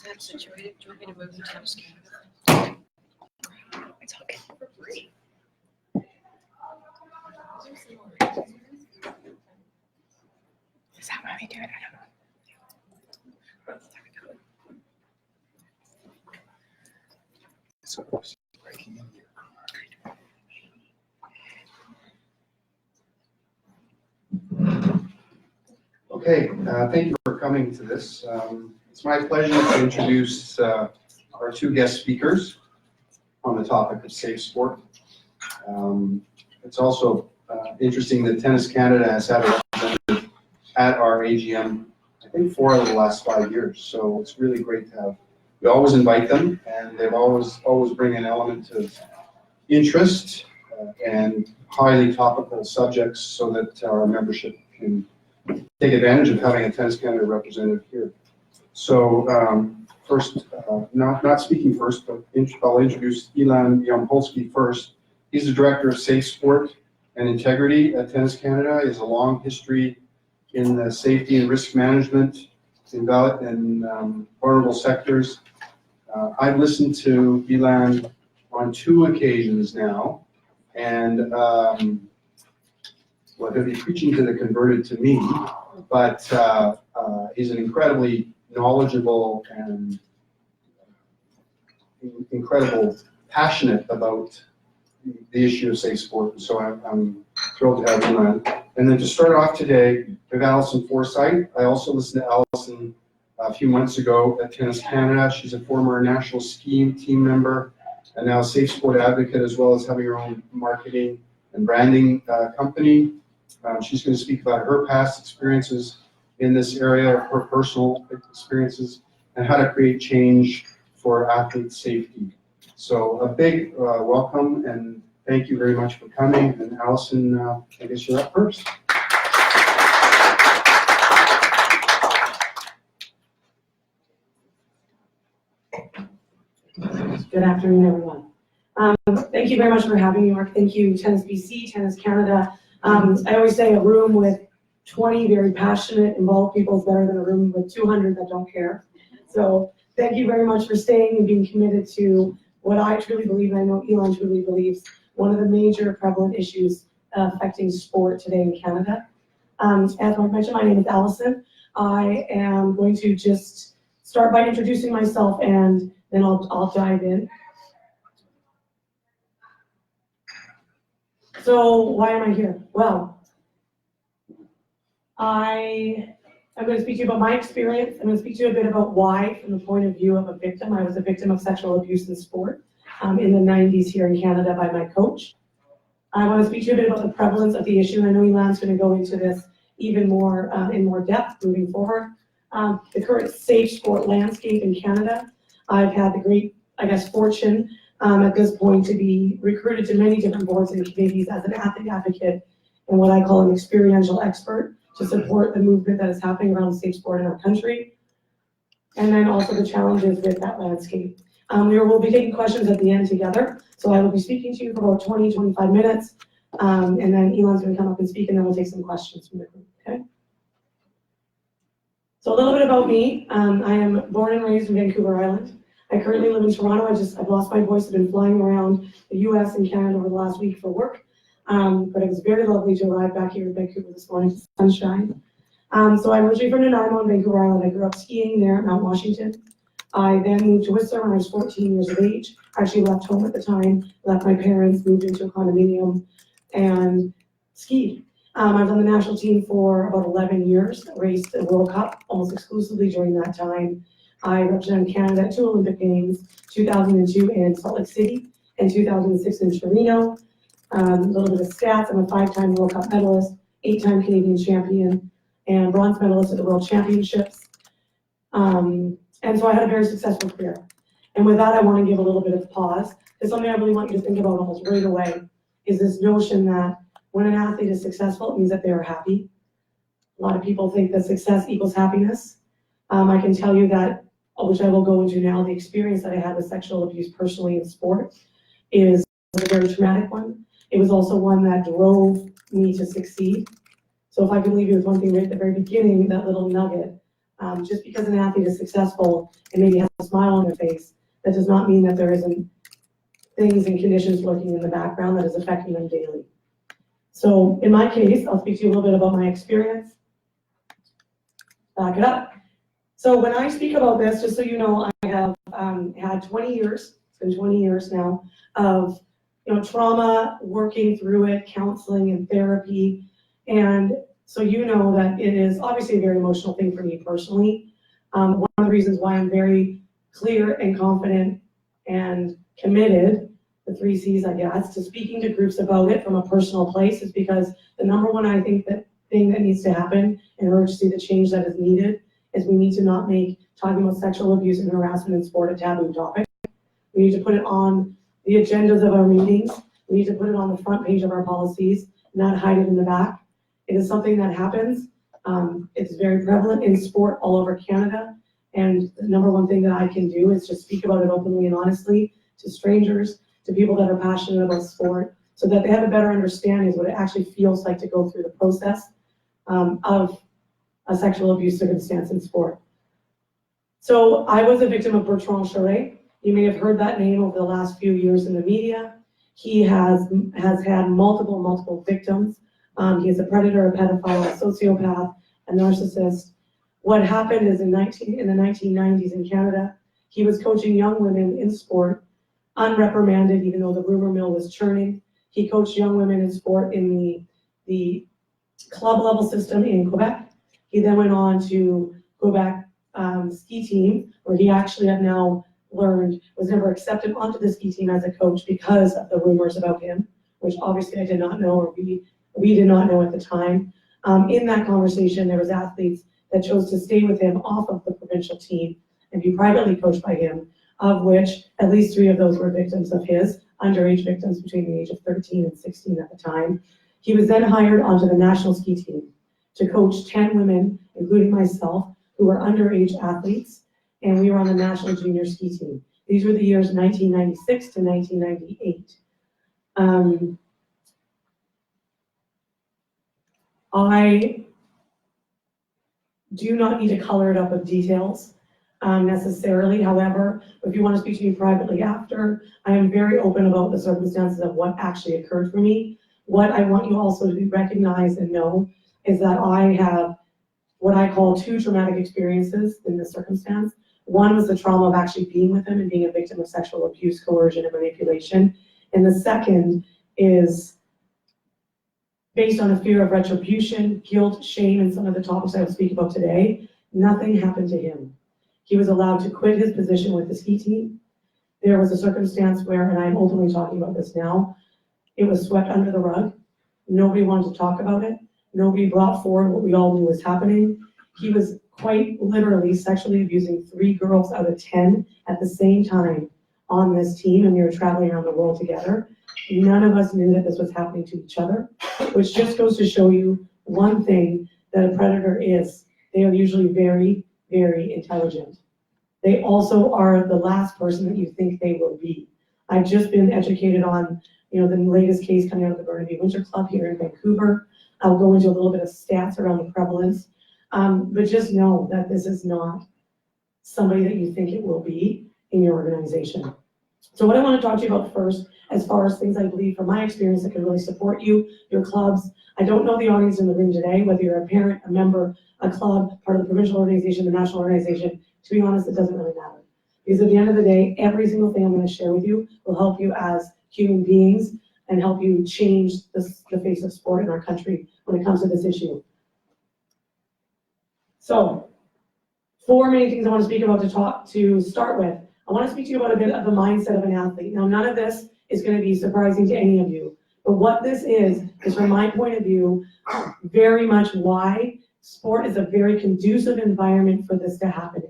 that situated? Do you want me to move the Tennis Canada? It's okay. For free. Is that why we do it? I don't know. So it's breaking in your car. Okay, thank you for coming to this. It's my pleasure to introduce our two guest speakers on the topic of Safesport. It's also interesting that Tennis Canada has had a representative at our AGM, I think 4 of the last 5 years. So it's really great to have. We always invite them, and they've always bring an element of interest and highly topical subjects so that our membership can take advantage of having a Tennis Canada representative here. So first, not speaking first, but I'll introduce Ilan Yampolsky first. He's the Director of Safesport and Integrity at Tennis Canada. He has a long history in the safety and risk management in vulnerable sectors. I've listened to Ilan on 2 occasions now, and well, he'll be preaching to the converted to me, but he's an incredibly knowledgeable and incredible passionate about the issue of safe sport. So I'm thrilled to have Ilan. And then to start off today, we have Allison Forsyth. I also listened to Allison a few months ago at Tennis Canada. She's a former national skiing team member and now a safe sport advocate, as well as having her own marketing and branding company. She's going to speak about her past experiences in this area, her personal experiences, and how to create change for athlete safety. So a big welcome and thank you very much for coming. And Allison, I guess you're up first. Good afternoon, everyone. Thank you very much for having me, Mark. Thank you, Tennis BC, Tennis Canada. I always say a room with 20 very passionate, involved people is better than a room with 200 that don't care. So thank you very much for staying and being committed to what I truly believe, and I know Ilan truly believes, one of the major prevalent issues affecting sport today in Canada. As I mentioned, my name is Allison. I am going to just start by introducing myself and then I'll dive in. So why am I here? Well, I'm going to speak to you about my experience. I'm going to speak to you a bit about why, from the point of view of a victim. I was a victim of sexual abuse in sport in the 90s here in Canada by my coach. I want to speak to you a bit about the prevalence of the issue. I know Ilan's going to go into this even more in more depth moving forward. The current safe sport landscape in Canada. I've had the great, fortune at this point to be recruited to many different boards and committees as an athlete advocate and what I call an experiential expert to support the movement that is happening around safe sport in our country. And then also the challenges with that landscape. We'll be taking questions at the end together. So I will be speaking to you for about 20, 25 minutes. And then Ilan's going to come up and speak and then we'll take some questions from the group, okay? So a little bit about me. I am born and raised in Vancouver Island. I currently live in Toronto. I've lost my voice. I've been flying around the US and Canada over the last week for work. But it was very lovely to arrive back here in Vancouver this morning to sunshine. So I'm originally from Nanaimo on Vancouver Island. I grew up skiing there at Mount Washington. I then moved to Whistler when I was 14 years of age. I actually left home at the time, left my parents, moved into a condominium, and skied. I was on the national team for about 11 years, raced the World Cup almost exclusively during that time. I represented Canada at 2 Olympic Games, 2002 in Salt Lake City, and 2006 in Torino. A little bit of stats, I'm a 5-time World Cup medalist, 8-time Canadian champion, and bronze medalist at the World Championships. And so I had a very successful career. And with that, I want to give a little bit of pause. Because something I really want you to think about almost right away is this notion that when an athlete is successful, it means that they are happy. A lot of people think that success equals happiness. I can tell you that, which I will go into now, the experience that I had with sexual abuse personally in sport is a very traumatic one. It was also one that drove me to succeed. So if I can leave you with one thing right at the very beginning, that little nugget, Just because an athlete is successful and maybe has a smile on their face, that does not mean that there isn't things and conditions lurking in the background that is affecting them daily. So in my case, I'll speak to you a little bit about my experience. Back it up. So when I speak about this, just so you know, I have had 20 years, it's been 20 years now, of trauma, working through it, counseling and therapy. And so you know that it is obviously a very emotional thing for me personally. One of the reasons why I'm very clear and confident and committed, the 3 C's I guess, to speaking to groups about it from a personal place is because the number one, I think, that thing that needs to happen in order to see the change that is needed is we need to not make talking about sexual abuse and harassment in sport a taboo topic. We need to put it on the agendas of our meetings. We need to put it on the front page of our policies, not hide it in the back. It is something that happens. It's very prevalent in sport all over Canada. And the number one thing that I can do is just speak about it openly and honestly to strangers, to people that are passionate about sport, so that they have a better understanding of what it actually feels like to go through the process of a sexual abuse circumstance in sport. So I was a victim of Bertrand Charest. You may have heard that name over the last few years in the media. He has had multiple victims. He is a predator, a pedophile, a sociopath, a narcissist. What happened is in the 1990s in Canada, he was coaching young women in sport, unreprimanded, even though the rumor mill was churning. He coached young women in sport in the club level system in Quebec. He then went on to Quebec ski team, where he actually have now learned was never accepted onto the ski team as a coach because of the rumors about him, which obviously I did not know, or we did not know at the time. In that conversation, there was athletes that chose to stay with him off of the provincial team and be privately coached by him, of which at least 3 of those were victims of his, underage victims between the age of 13 and 16 at the time. He was then hired onto the national ski team to coach 10 women, including myself, who were underage athletes, and we were on the national junior ski team. These were the years 1996 to 1998. I do not need to color it up with details necessarily. However, if you want to speak to me privately after, I am very open about the circumstances of what actually occurred for me. What I want you also to recognize and know is that I have what I call 2 traumatic experiences in this circumstance. One was the trauma of actually being with him and being a victim of sexual abuse, coercion, and manipulation. And the second is based on a fear of retribution, guilt, shame, and some of the topics I will speak about today. Nothing happened to him. He was allowed to quit his position with the ski team. There was a circumstance where, and I'm openly talking about this now, it was swept under the rug. Nobody wanted to talk about it. Nobody brought forward what we all knew was happening. He was quite literally sexually abusing 3 girls out of 10 at the same time on this team, and we were traveling around the world together. None of us knew that this was happening to each other, which just goes to show you one thing that a predator is. They are usually very, very intelligent. They also are the last person that you think they will be. I've just been educated on, the latest case coming out of the Burnaby Winter Club here in Vancouver. I'll go into a little bit of stats around the prevalence, but just know that this is not somebody that you think it will be in your organization. So what I want to talk to you about first, as far as things I believe from my experience that can really support you, your clubs. I don't know the audience in the room today, whether you're a parent, a member, a club, part of the provincial organization, the national organization. To be honest, it doesn't really matter. Because at the end of the day, every single thing I'm going to share with you will help you as human beings and help you change the face of sport in our country when it comes to this issue. So, 4 main things I want to speak about to start with. I want to speak to you about a bit of the mindset of an athlete. Now, none of this is going to be surprising to any of you, but what this is from my point of view, very much why sport is a very conducive environment for this to happen.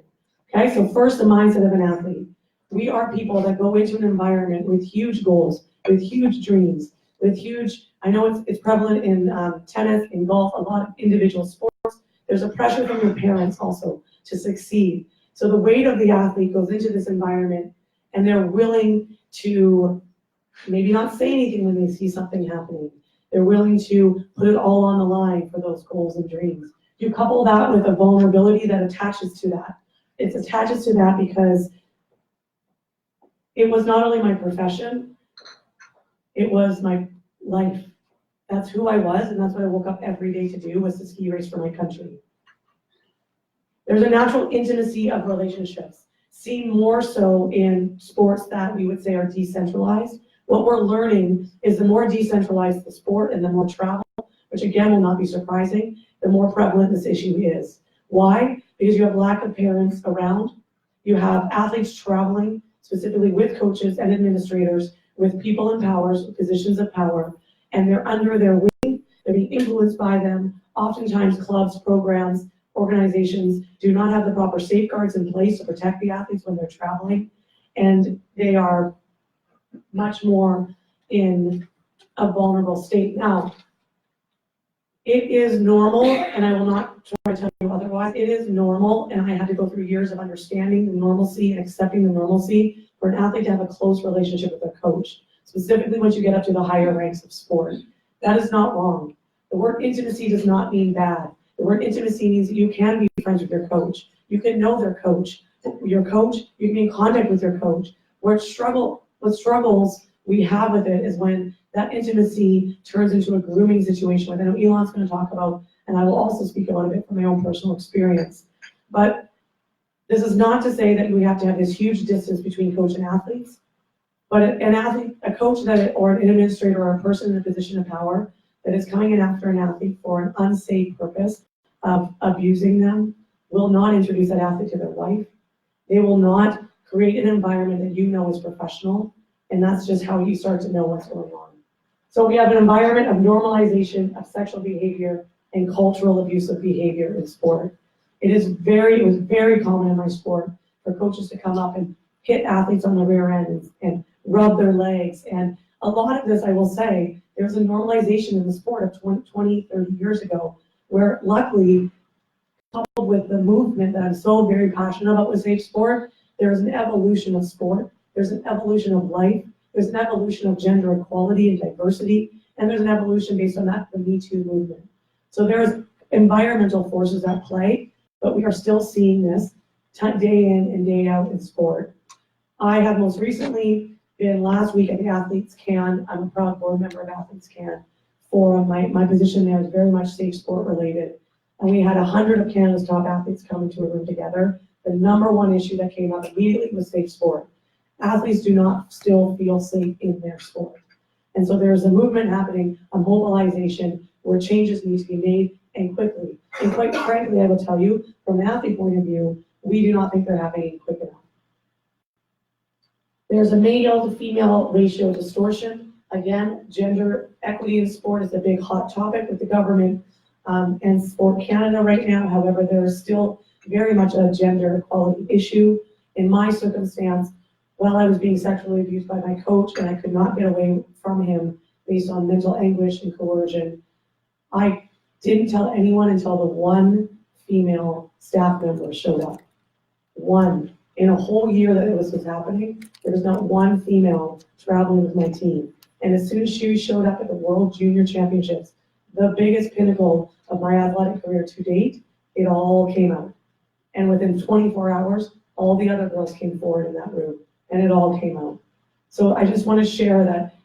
Okay, so first, the mindset of an athlete. We are people that go into an environment with huge goals, with huge dreams, with huge, I know it's prevalent in tennis, in golf, a lot of individual sports. There's a pressure from your parents also to succeed. So the weight of the athlete goes into this environment and they're willing to maybe not say anything when they see something happening. They're willing to put it all on the line for those goals and dreams, You couple that with a vulnerability that attaches to that. It attaches to that because it was not only my profession, it was my life. That's who I was, and that's what I woke up every day to do, was to ski race for my country. There's a natural intimacy of relationships, seen more so in sports that we would say are decentralized. What we're learning is the more decentralized the sport and the more travel, which again will not be surprising, the more prevalent this issue is. Why? Because you have lack of parents around. You have athletes traveling, specifically with coaches and administrators, with people in powers, positions of power, and they're under their wing, they're being influenced by them. Oftentimes clubs, programs, organizations do not have the proper safeguards in place to protect the athletes when they're traveling, and they are much more in a vulnerable state. Now, it is normal, and I will not try to tell you otherwise, it is normal, and I had to go through years of understanding the normalcy and accepting the normalcy for an athlete to have a close relationship with their coach, specifically once you get up to the higher ranks of sport. That is not wrong. The word intimacy does not mean bad. The word intimacy means that you can be friends with your coach. You can know their coach. Your coach, you can be in contact with your coach. What struggles we have with it is when that intimacy turns into a grooming situation, which I know Ilan's going to talk about, and I will also speak about a bit from my own personal experience. But this is not to say that we have to have this huge distance between coach and athletes, but an athlete, a coach that, or an administrator or a person in a position of power that is coming in after an athlete for an unsafe purpose of abusing them will not introduce that athlete to their life. They will not create an environment that you know is professional, and that's just how you start to know what's going on. So we have an environment of normalization of sexual behavior and cultural abusive behavior in sport. It was very common in my sport for coaches to come up and hit athletes on the rear end and rub their legs. And a lot of this, I will say, there's a normalization in the sport of 20, 30 years ago, where luckily, coupled with the movement that I'm so very passionate about with Safe Sport, there's an evolution of sport, there's an evolution of life, there's an evolution of gender equality and diversity, and there's an evolution based on that, the Me Too movement. So there's environmental forces at play, but we are still seeing this day in and day out in sport. I have most recently been last week at the Athletes Can. I'm a proud board member of Athletes Can. For my position there is very much Safe Sport related. And we had 100 of Canada's top athletes come into a room together. The number one issue that came up immediately was Safe Sport. Athletes do not still feel safe in their sport. And so there's a movement happening, a mobilization where changes need to be made and quickly. And quite frankly, I will tell you, from an athlete point of view, we do not think they're happening quick enough. There's a male to female ratio distortion. Again, gender equity in sport is a big hot topic with the government and Sport Canada right now. However, there is still very much a gender equality issue. In my circumstance, while I was being sexually abused by my coach and I could not get away from him based on mental anguish and coercion, I didn't tell anyone until the one female staff member showed up. One. In a whole year that this was happening, there was not one female traveling with my team. And as soon as she showed up at the World Junior Championships, the biggest pinnacle of my athletic career to date, it all came out. And within 24 hours, all the other girls came forward in that room, and it all came out. So I just want to share that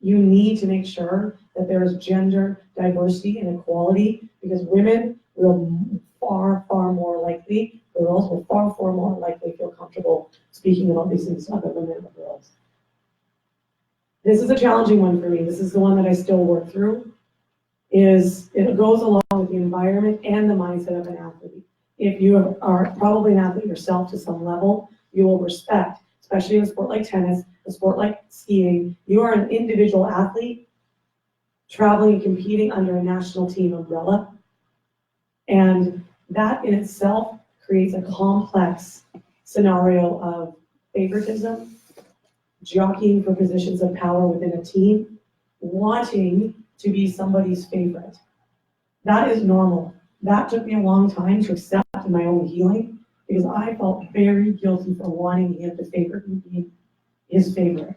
you need to make sure that there is gender diversity and equality, because women will far more likely, girls will far more likely feel comfortable speaking about these things to other women or girls. This is a challenging one for me. This is the one that I still work through. It goes along with the environment and the mindset of an athlete. If you are probably an athlete yourself to some level, you will respect, especially in a sport like tennis, a sport like skiing, you are an individual athlete traveling and competing under a national team umbrella. And that in itself creates a complex scenario of favoritism, jockeying for positions of power within a team, wanting to be somebody's favorite. That is normal. That took me a long time to accept in my own healing, because I felt very guilty for wanting him to favorite me being his favorite.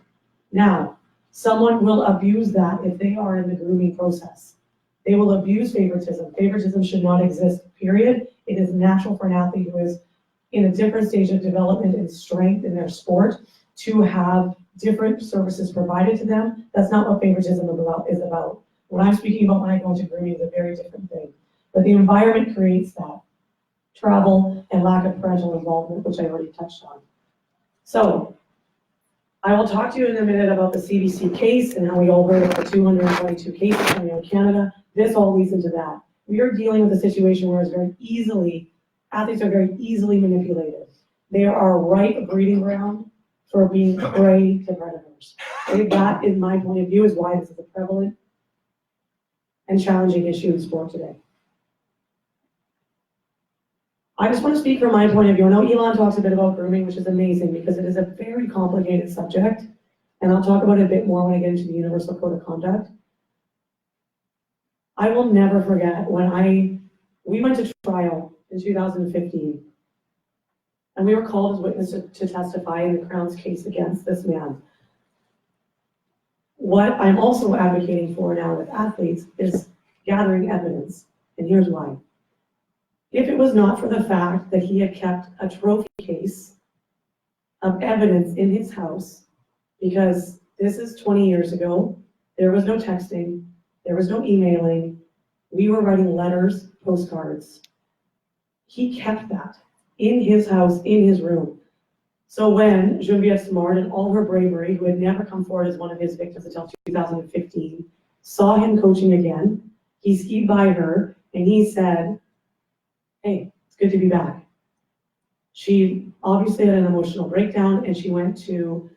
Now, someone will abuse that if they are in the grooming process. They will abuse favoritism. Favoritism should not exist, period. It is natural for an athlete who is in a different stage of development and strength in their sport to have different services provided to them. That's not what favoritism is about. What I'm speaking about when I go into grooming is a very different thing. But the environment creates that. Travel and lack of parental involvement, which I already touched on. So, I will talk to you in a minute about the CBC case and how we all heard about the 222 cases coming out of Canada. This all leads into that. We are dealing with a situation where athletes are very easily manipulated. They are a right breeding ground for being prey to predators. Okay, that, in my point of view, is why this is a prevalent and challenging issue in sport today. I just want to speak from my point of view. I know Ilan talks a bit about grooming, which is amazing because it is a very complicated subject, and I'll talk about it a bit more when I get into the Universal Code of Conduct. I will never forget when we went to trial in 2015, and we were called as witnesses to testify in the Crown's case against this man. What I'm also advocating for now with athletes is gathering evidence, and here's why. If it was not for the fact that he had kept a trophy case of evidence in his house, because this is 20 years ago, there was no texting, there was no emailing, we were writing letters, postcards. He kept that in his house, in his room. So when Geneviève Simard, in all her bravery, who had never come forward as one of his victims until 2015, saw him coaching again, he skied by her and he said, "Hey, it's good to be back." She obviously had an emotional breakdown and she went to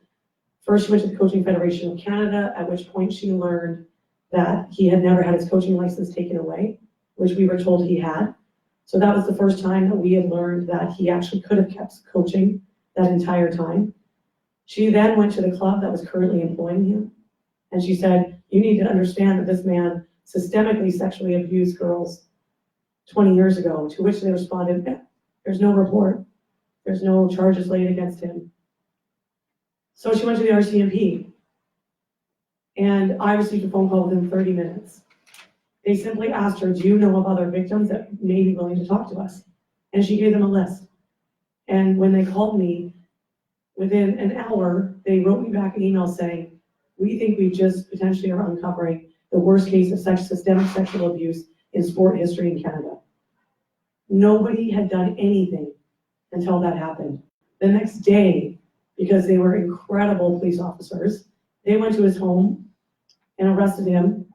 the Coaching Federation of Canada, at which point she learned that he had never had his coaching license taken away, which we were told he had. So that was the first time that we had learned that he actually could have kept coaching that entire time. She then went to the club that was currently employing him, and she said, "You need to understand that this man systemically sexually abused girls 20 years ago," to which they responded, "There's no report. There's no charges laid against him." So she went to the RCMP, and I received a phone call within 30 minutes. They simply asked her, "Do you know of other victims that may be willing to talk to us?" And she gave them a list. And when they called me, within an hour, they wrote me back an email saying, "We think we just potentially are uncovering the worst case of systemic sexual abuse in sport history in Canada." Nobody had done anything until that happened. The next day, because they were incredible police officers, they went to his home and arrested him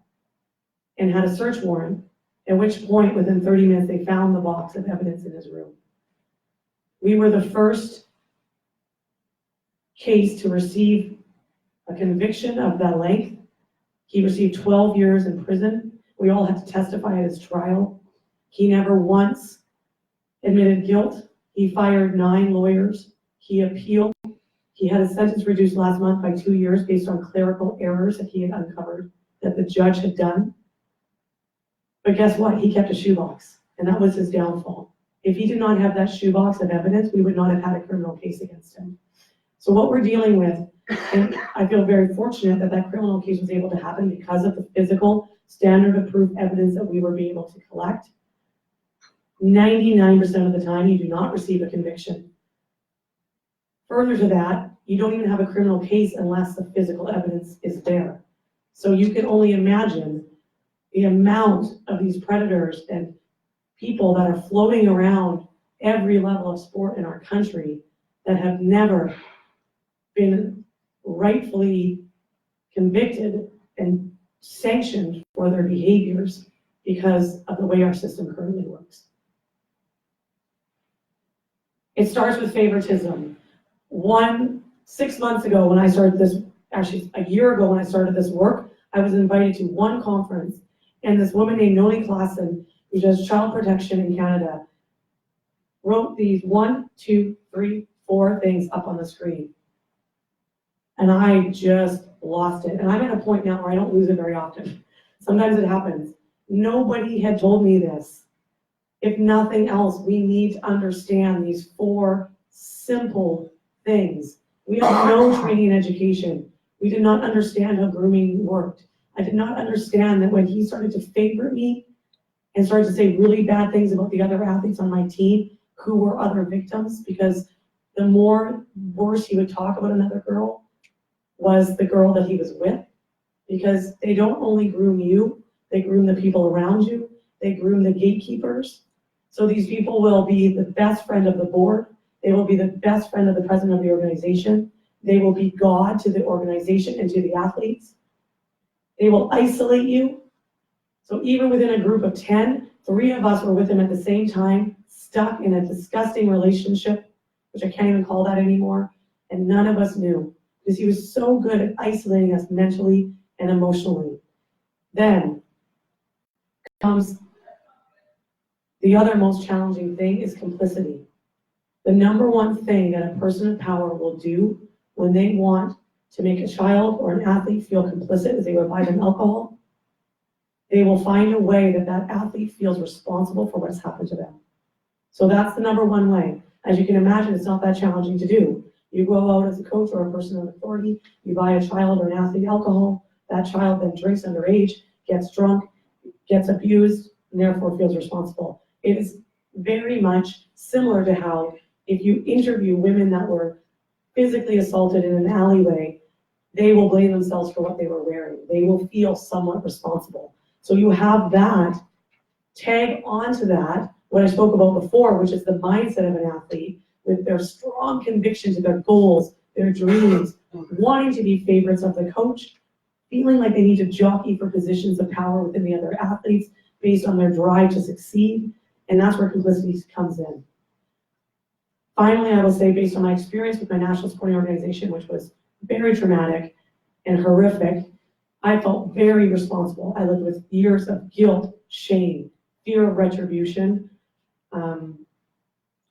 and had a search warrant, at which point, within 30 minutes, they found the box of evidence in his room. We were the first case to receive a conviction of that length. He received 12 years in prison. We all had to testify at his trial. He never once admitted guilt. He fired 9 lawyers. He appealed. He had his sentence reduced last month by 2 years based on clerical errors that he had uncovered that the judge had done. But guess what? He kept a shoebox, and that was his downfall. If he did not have that shoebox of evidence, we would not have had a criminal case against him. So what we're dealing with, and I feel very fortunate that that criminal case was able to happen because of the physical standard of proof evidence that we were being able to collect. 99% of the time, you do not receive a conviction. Further to that, you don't even have a criminal case unless the physical evidence is there. So you can only imagine the amount of these predators and people that are floating around every level of sport in our country that have never been rightfully convicted and sanctioned for their behaviors because of the way our system currently works. It starts with favoritism. 6 months ago when I started this, actually a year ago when I started this work, I was invited to one conference, and this woman named Noli Klassen, who does child protection in Canada, wrote these 1, 2, 3, 4 things up on the screen. And I just lost it. And I'm at a point now where I don't lose it very often. Sometimes it happens. Nobody had told me this. If nothing else, we need to understand these 4 simple things. We have no training and education. We did not understand how grooming worked. I did not understand that when he started to favor me and started to say really bad things about the other athletes on my team who were other victims, because the more worse he would talk about another girl was the girl that he was with, because they don't only groom you, they groom the people around you, they groom the gatekeepers. So these people will be the best friend of the board, they will be the best friend of the president of the organization, they will be God to the organization and to the athletes. They will isolate you. So even within a group of 10, 3 of us were with him at the same time, stuck in a disgusting relationship, which I can't even call that anymore, and none of us knew, because he was so good at isolating us mentally and emotionally. Then comes the other most challenging thing is complicity. The number one thing that a person of power will do when they want to make a child or an athlete feel complicit is they will buy them alcohol. They will find a way that that athlete feels responsible for what's happened to them. So that's the number one way. As you can imagine, it's not that challenging to do. You go out as a coach or a person of authority, you buy a child or an athlete alcohol, that child then drinks underage, gets drunk, gets abused, and therefore feels responsible. It is very much similar to how if you interview women that were physically assaulted in an alleyway, they will blame themselves for what they were wearing. They will feel somewhat responsible. So you have that, tag onto that, what I spoke about before, which is the mindset of an athlete with their strong conviction to their goals, their dreams, wanting to be favorites of the coach, feeling like they need to jockey for positions of power within the other athletes based on their drive to succeed, and that's where complicity comes in. Finally, I will say, based on my experience with my national sporting organization, which was very traumatic and horrific, I felt very responsible. I lived with years of guilt, shame, fear of retribution.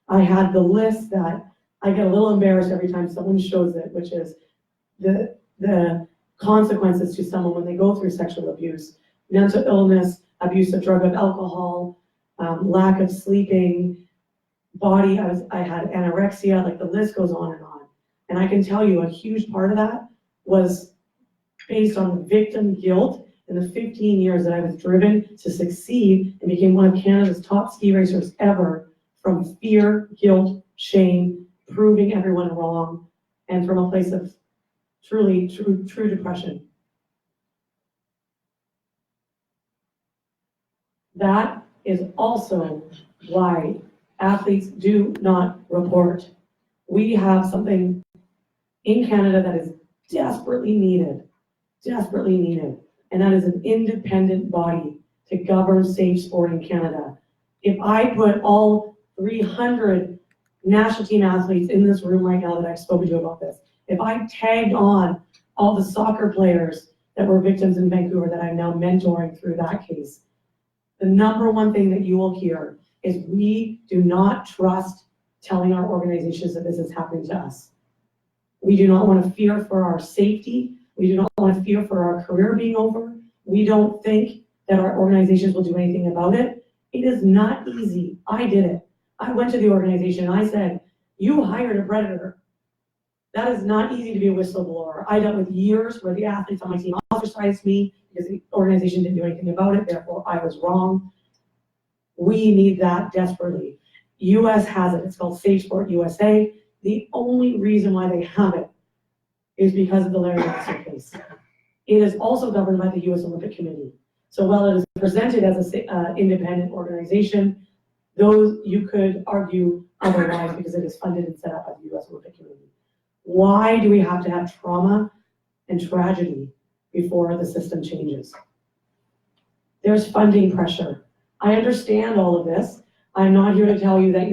I had the list that I get a little embarrassed every time someone shows it, which is the consequences to someone when they go through sexual abuse, mental illness, abuse of drug and alcohol, lack of sleeping, body, I had anorexia, like the list goes on and on. And I can tell you a huge part of that was based on victim guilt in the 15 years that I was driven to succeed and became one of Canada's top ski racers ever, from fear, guilt, shame, proving everyone wrong, and from a place of truly true depression. That is also why athletes do not report. We have something in Canada that is desperately needed, and that is an independent body to govern safe sport in Canada. If I put all 300 national team athletes in this room right now that I've spoken to about this, if I tagged on all the soccer players that were victims in Vancouver that I'm now mentoring through that case, the number one thing that you will hear is we do not trust telling our organizations that this is happening to us. We do not want to fear for our safety. We do not want to fear for our career being over. We don't think that our organizations will do anything about it. It is not easy. I did it. I went to the organization and I said, you hired a predator. That is not easy to be a whistleblower. I dealt with years where the athletes on my team ostracized me because the organization didn't do anything about it, therefore I was wrong. We need that desperately. US has it, it's called Safesport USA. The only reason why they have it is because of the Larry Nassar case. It is also governed by the US Olympic Committee. So while it is presented as an independent organization, those you could argue otherwise because it is funded and set up by the US Olympic Committee. Why do we have to have trauma and tragedy before the system changes? There's funding pressure. I understand all of this. I'm not here to tell you that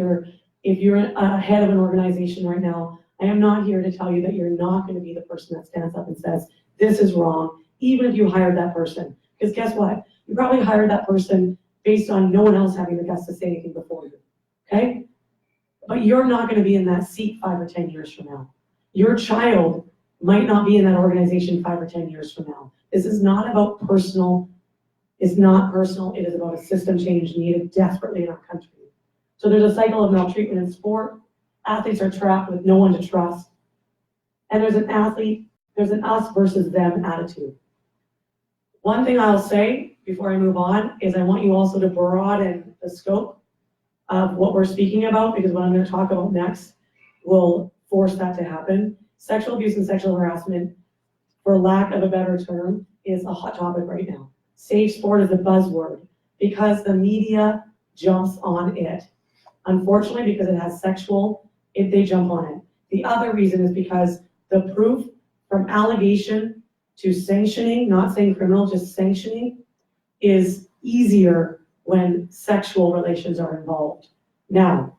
if you're a head of an organization right now, I am not here to tell you that you're not going to be the person that stands up and says, this is wrong, even if you hired that person. Because guess what? You probably hired that person based on no one else having the guts to say anything before you, okay? But you're not going to be in that seat 5 or 10 years from now. Your child might not be in that organization 5 or 10 years from now. This is not about personal. It's not personal. It is about a system change needed desperately in our country. So there's a cycle of maltreatment in sport. Athletes are trapped with no one to trust. And there's an us versus them attitude. One thing I'll say before I move on is I want you also to broaden the scope of what we're speaking about, because what I'm going to talk about next will force that to happen. Sexual abuse and sexual harassment, for lack of a better term, is a hot topic right now. Safesport is a buzzword because the media jumps on it. Unfortunately, because it has sexual, they jump on it. The other reason is because the proof from allegation to sanctioning, not saying criminal, just sanctioning, is easier when sexual relations are involved. Now,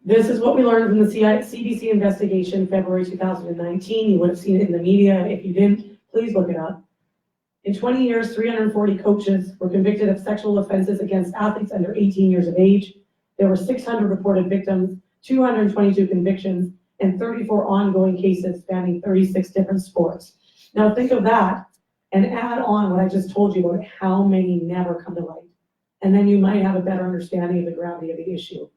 this is what we learned from the CDC investigation, February 2019. You would have seen it in the media. If you didn't, please look it up. In 20 years, 340 coaches were convicted of sexual offenses against athletes under 18 years of age. There were 600 reported victims, 222 convictions, and 34 ongoing cases spanning 36 different sports. Now think of that and add on what I just told you about how many never come to light. And then you might have a better understanding of the gravity of the issue.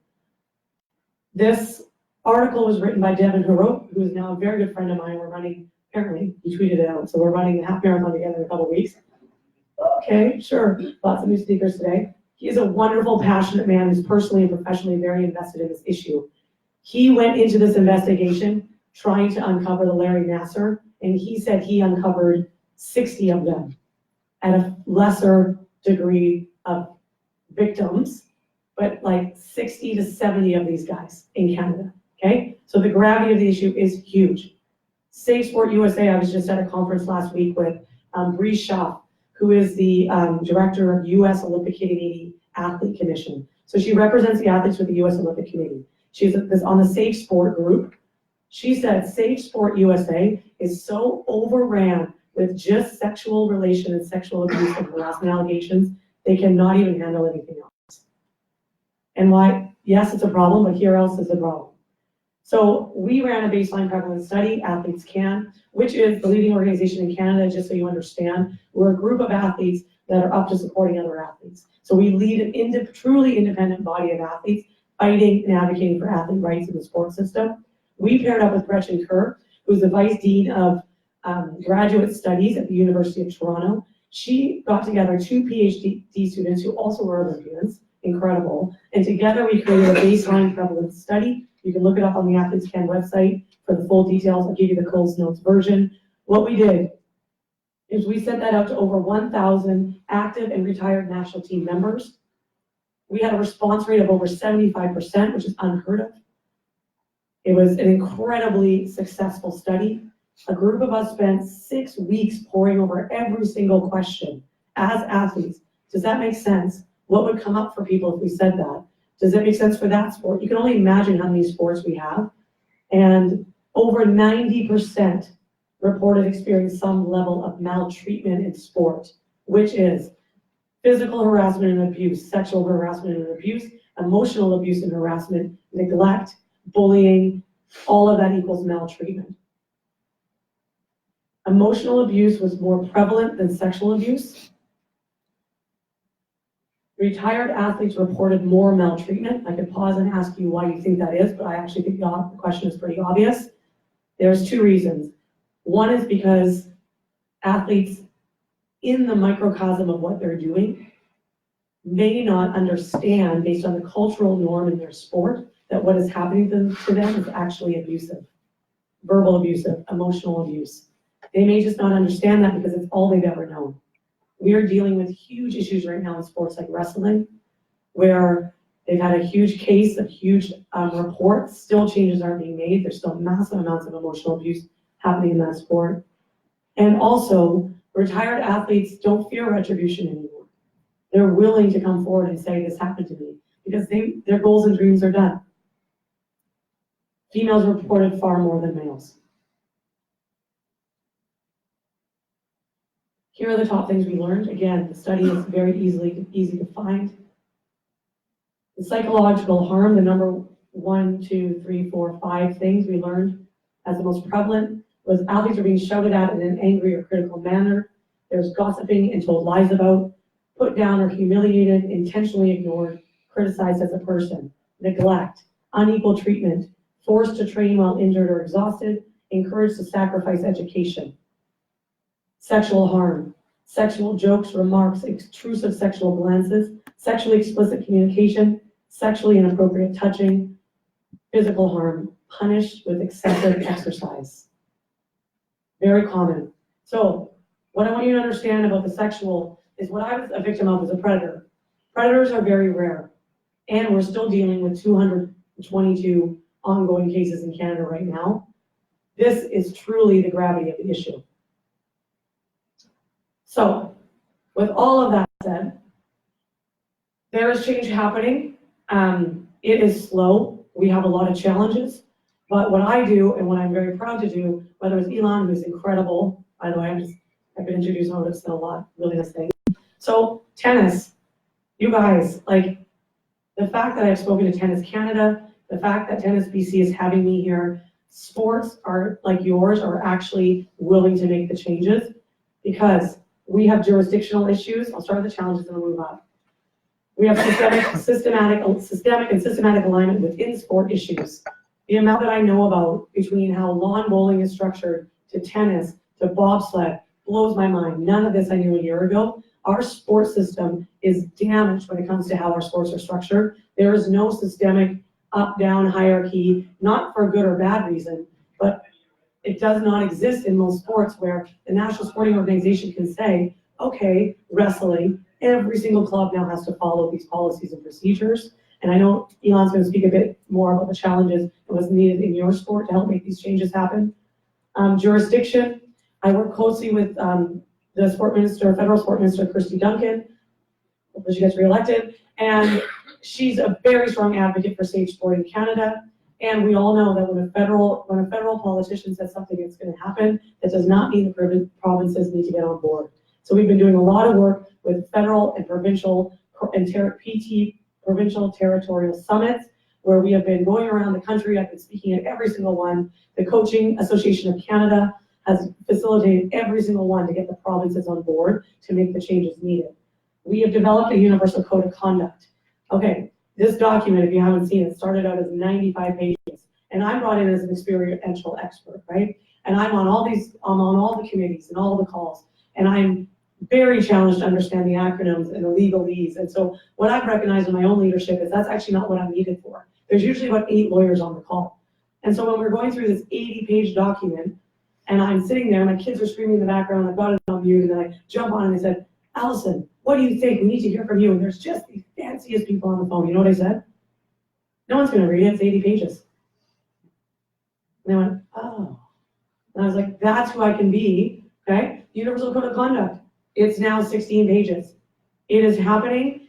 This article was written by Devin Harrow, who is now a very good friend of mine. We're running, apparently, he tweeted it out, so we're running the half marathon together in a couple of weeks. Okay, sure, lots of new speakers today. He is a wonderful, passionate man who's personally and professionally very invested in this issue. He went into this investigation trying to uncover the Larry Nassar, and he said he uncovered 60 of them at a lesser degree of victims, but like 60 to 70 of these guys in Canada, okay? So the gravity of the issue is huge. Safesport USA, I was just at a conference last week with Bree Schaaf, who is the director of US Olympic Committee Athlete Commission. So she represents the athletes with the US Olympic Committee. She's on the Safesport group. She said Safesport USA is so overran with just sexual relation and sexual abuse and harassment allegations, they cannot even handle anything else. And why? Yes, it's a problem, but here else is a problem. So we ran a baseline prevalence study, Athletes Can, which is the leading organization in Canada, just so you understand. We're a group of athletes that are up to supporting other athletes. So we lead an truly independent body of athletes fighting and advocating for athlete rights in the sports system. We paired up with Gretchen Kerr, who's the Vice Dean of Graduate Studies at the University of Toronto. She got together 2 PhD students who also were Olympians, incredible, and together we created a baseline prevalence study. You can look it up on the Athletes Can website for the full details. I'll give you the Coles Notes version. What we did is we sent that out to over 1,000 active and retired national team members. We had a response rate of over 75%, which is unheard of. It was an incredibly successful study. A group of us spent 6 weeks poring over every single question as athletes. Does that make sense? What would come up for people if we said that? Does it make sense for that sport? You can only imagine how many sports we have. And over 90% reported experience some level of maltreatment in sport, which is physical harassment and abuse, sexual harassment and abuse, emotional abuse and harassment, neglect, bullying, all of that equals maltreatment. Emotional abuse was more prevalent than sexual abuse. Retired athletes reported more maltreatment. I could pause and ask you why you think that is, but I actually think the question is pretty obvious. There's 2 reasons. One is because athletes in the microcosm of what they're doing may not understand, based on the cultural norm in their sport, that what is happening to them is actually abusive, verbal abusive, emotional abuse. They may just not understand that because it's all they've ever known. We are dealing with huge issues right now in sports like wrestling, where they've had a huge case of huge reports. Still changes aren't being made. There's still massive amounts of emotional abuse happening in that sport. And also, retired athletes don't fear retribution anymore. They're willing to come forward and say, this happened to me, because their goals and dreams are done. Females reported far more than males. Here are the top things we learned. Again, the study is very easy to find. The psychological harm, the number 1, 2, 3, 4, 5 things we learned as the most prevalent was athletes are being shouted at in an angry or critical manner. There's gossiping and told lies about, put down or humiliated, intentionally ignored, criticized as a person, neglect, unequal treatment, forced to train while injured or exhausted, encouraged to sacrifice education. sexual harm, sexual jokes, remarks, intrusive sexual glances, sexually explicit communication, sexually inappropriate touching, physical harm, punished with excessive exercise. Very common. So what I want you to understand about the sexual is what I was a victim of as a predator. Predators are very rare, and we're still dealing with 222 ongoing cases in Canada right now. This is truly the gravity of the issue. So, with all of that said, there is change happening. It is slow. We have a lot of challenges, but what I do and what I'm very proud to do, whether it's Ilan, who's incredible, by the way, I've been introduced on this a lot, really nice thing. So, tennis, you guys, like, the fact that I've spoken to Tennis Canada, the fact that Tennis BC is having me here, sports are like yours are actually willing to make the changes because we have jurisdictional issues. I'll start with the challenges and I'll move on. We have systemic and systematic alignment within sport issues. The amount that I know about between how lawn bowling is structured to tennis to bobsled blows my mind. None of this I knew a year ago. Our sports system is damaged when it comes to how our sports are structured. There is no systemic up-down hierarchy, not for a good or bad reason, but it does not exist in most sports where the National Sporting Organization can say, okay, wrestling, every single club now has to follow these policies and procedures. And I know Ilan's going to speak a bit more about the challenges that was needed in your sport to help make these changes happen. Jurisdiction, I work closely with the sport minister, federal sport minister, Kirsty Duncan, hopefully she gets reelected, and she's a very strong advocate for safe sport in Canada. And we all know that when a federal politician says something is going to happen, that does not mean the provinces need to get on board. So we've been doing a lot of work with federal and provincial and provincial territorial summits, where we have been going around the country. I've been speaking at every single one. The Coaching Association of Canada has facilitated every single one to get the provinces on board to make the changes needed. We have developed a universal code of conduct. Okay, this document, if you haven't seen it, started out as 95 pages, and I'm brought in as an experiential expert, right? And I'm on all the committees and all the calls, and I'm very challenged to understand the acronyms and the legalese. And so what I've recognized in my own leadership is that's actually not what I'm needed for. There's usually about 8 lawyers on the call. And so when we're going through this 80-page document, and I'm sitting there, my kids are screaming in the background, I've got it on mute, and then I jump on and I said, Allison, what do you think? We need to hear from you. And there's just these fanciest people on the phone. You know what I said? No one's going to read it. It's 80 pages. And they went, oh. And I was like, that's who I can be, okay? Universal Code of Conduct. It's now 16 pages. It is happening.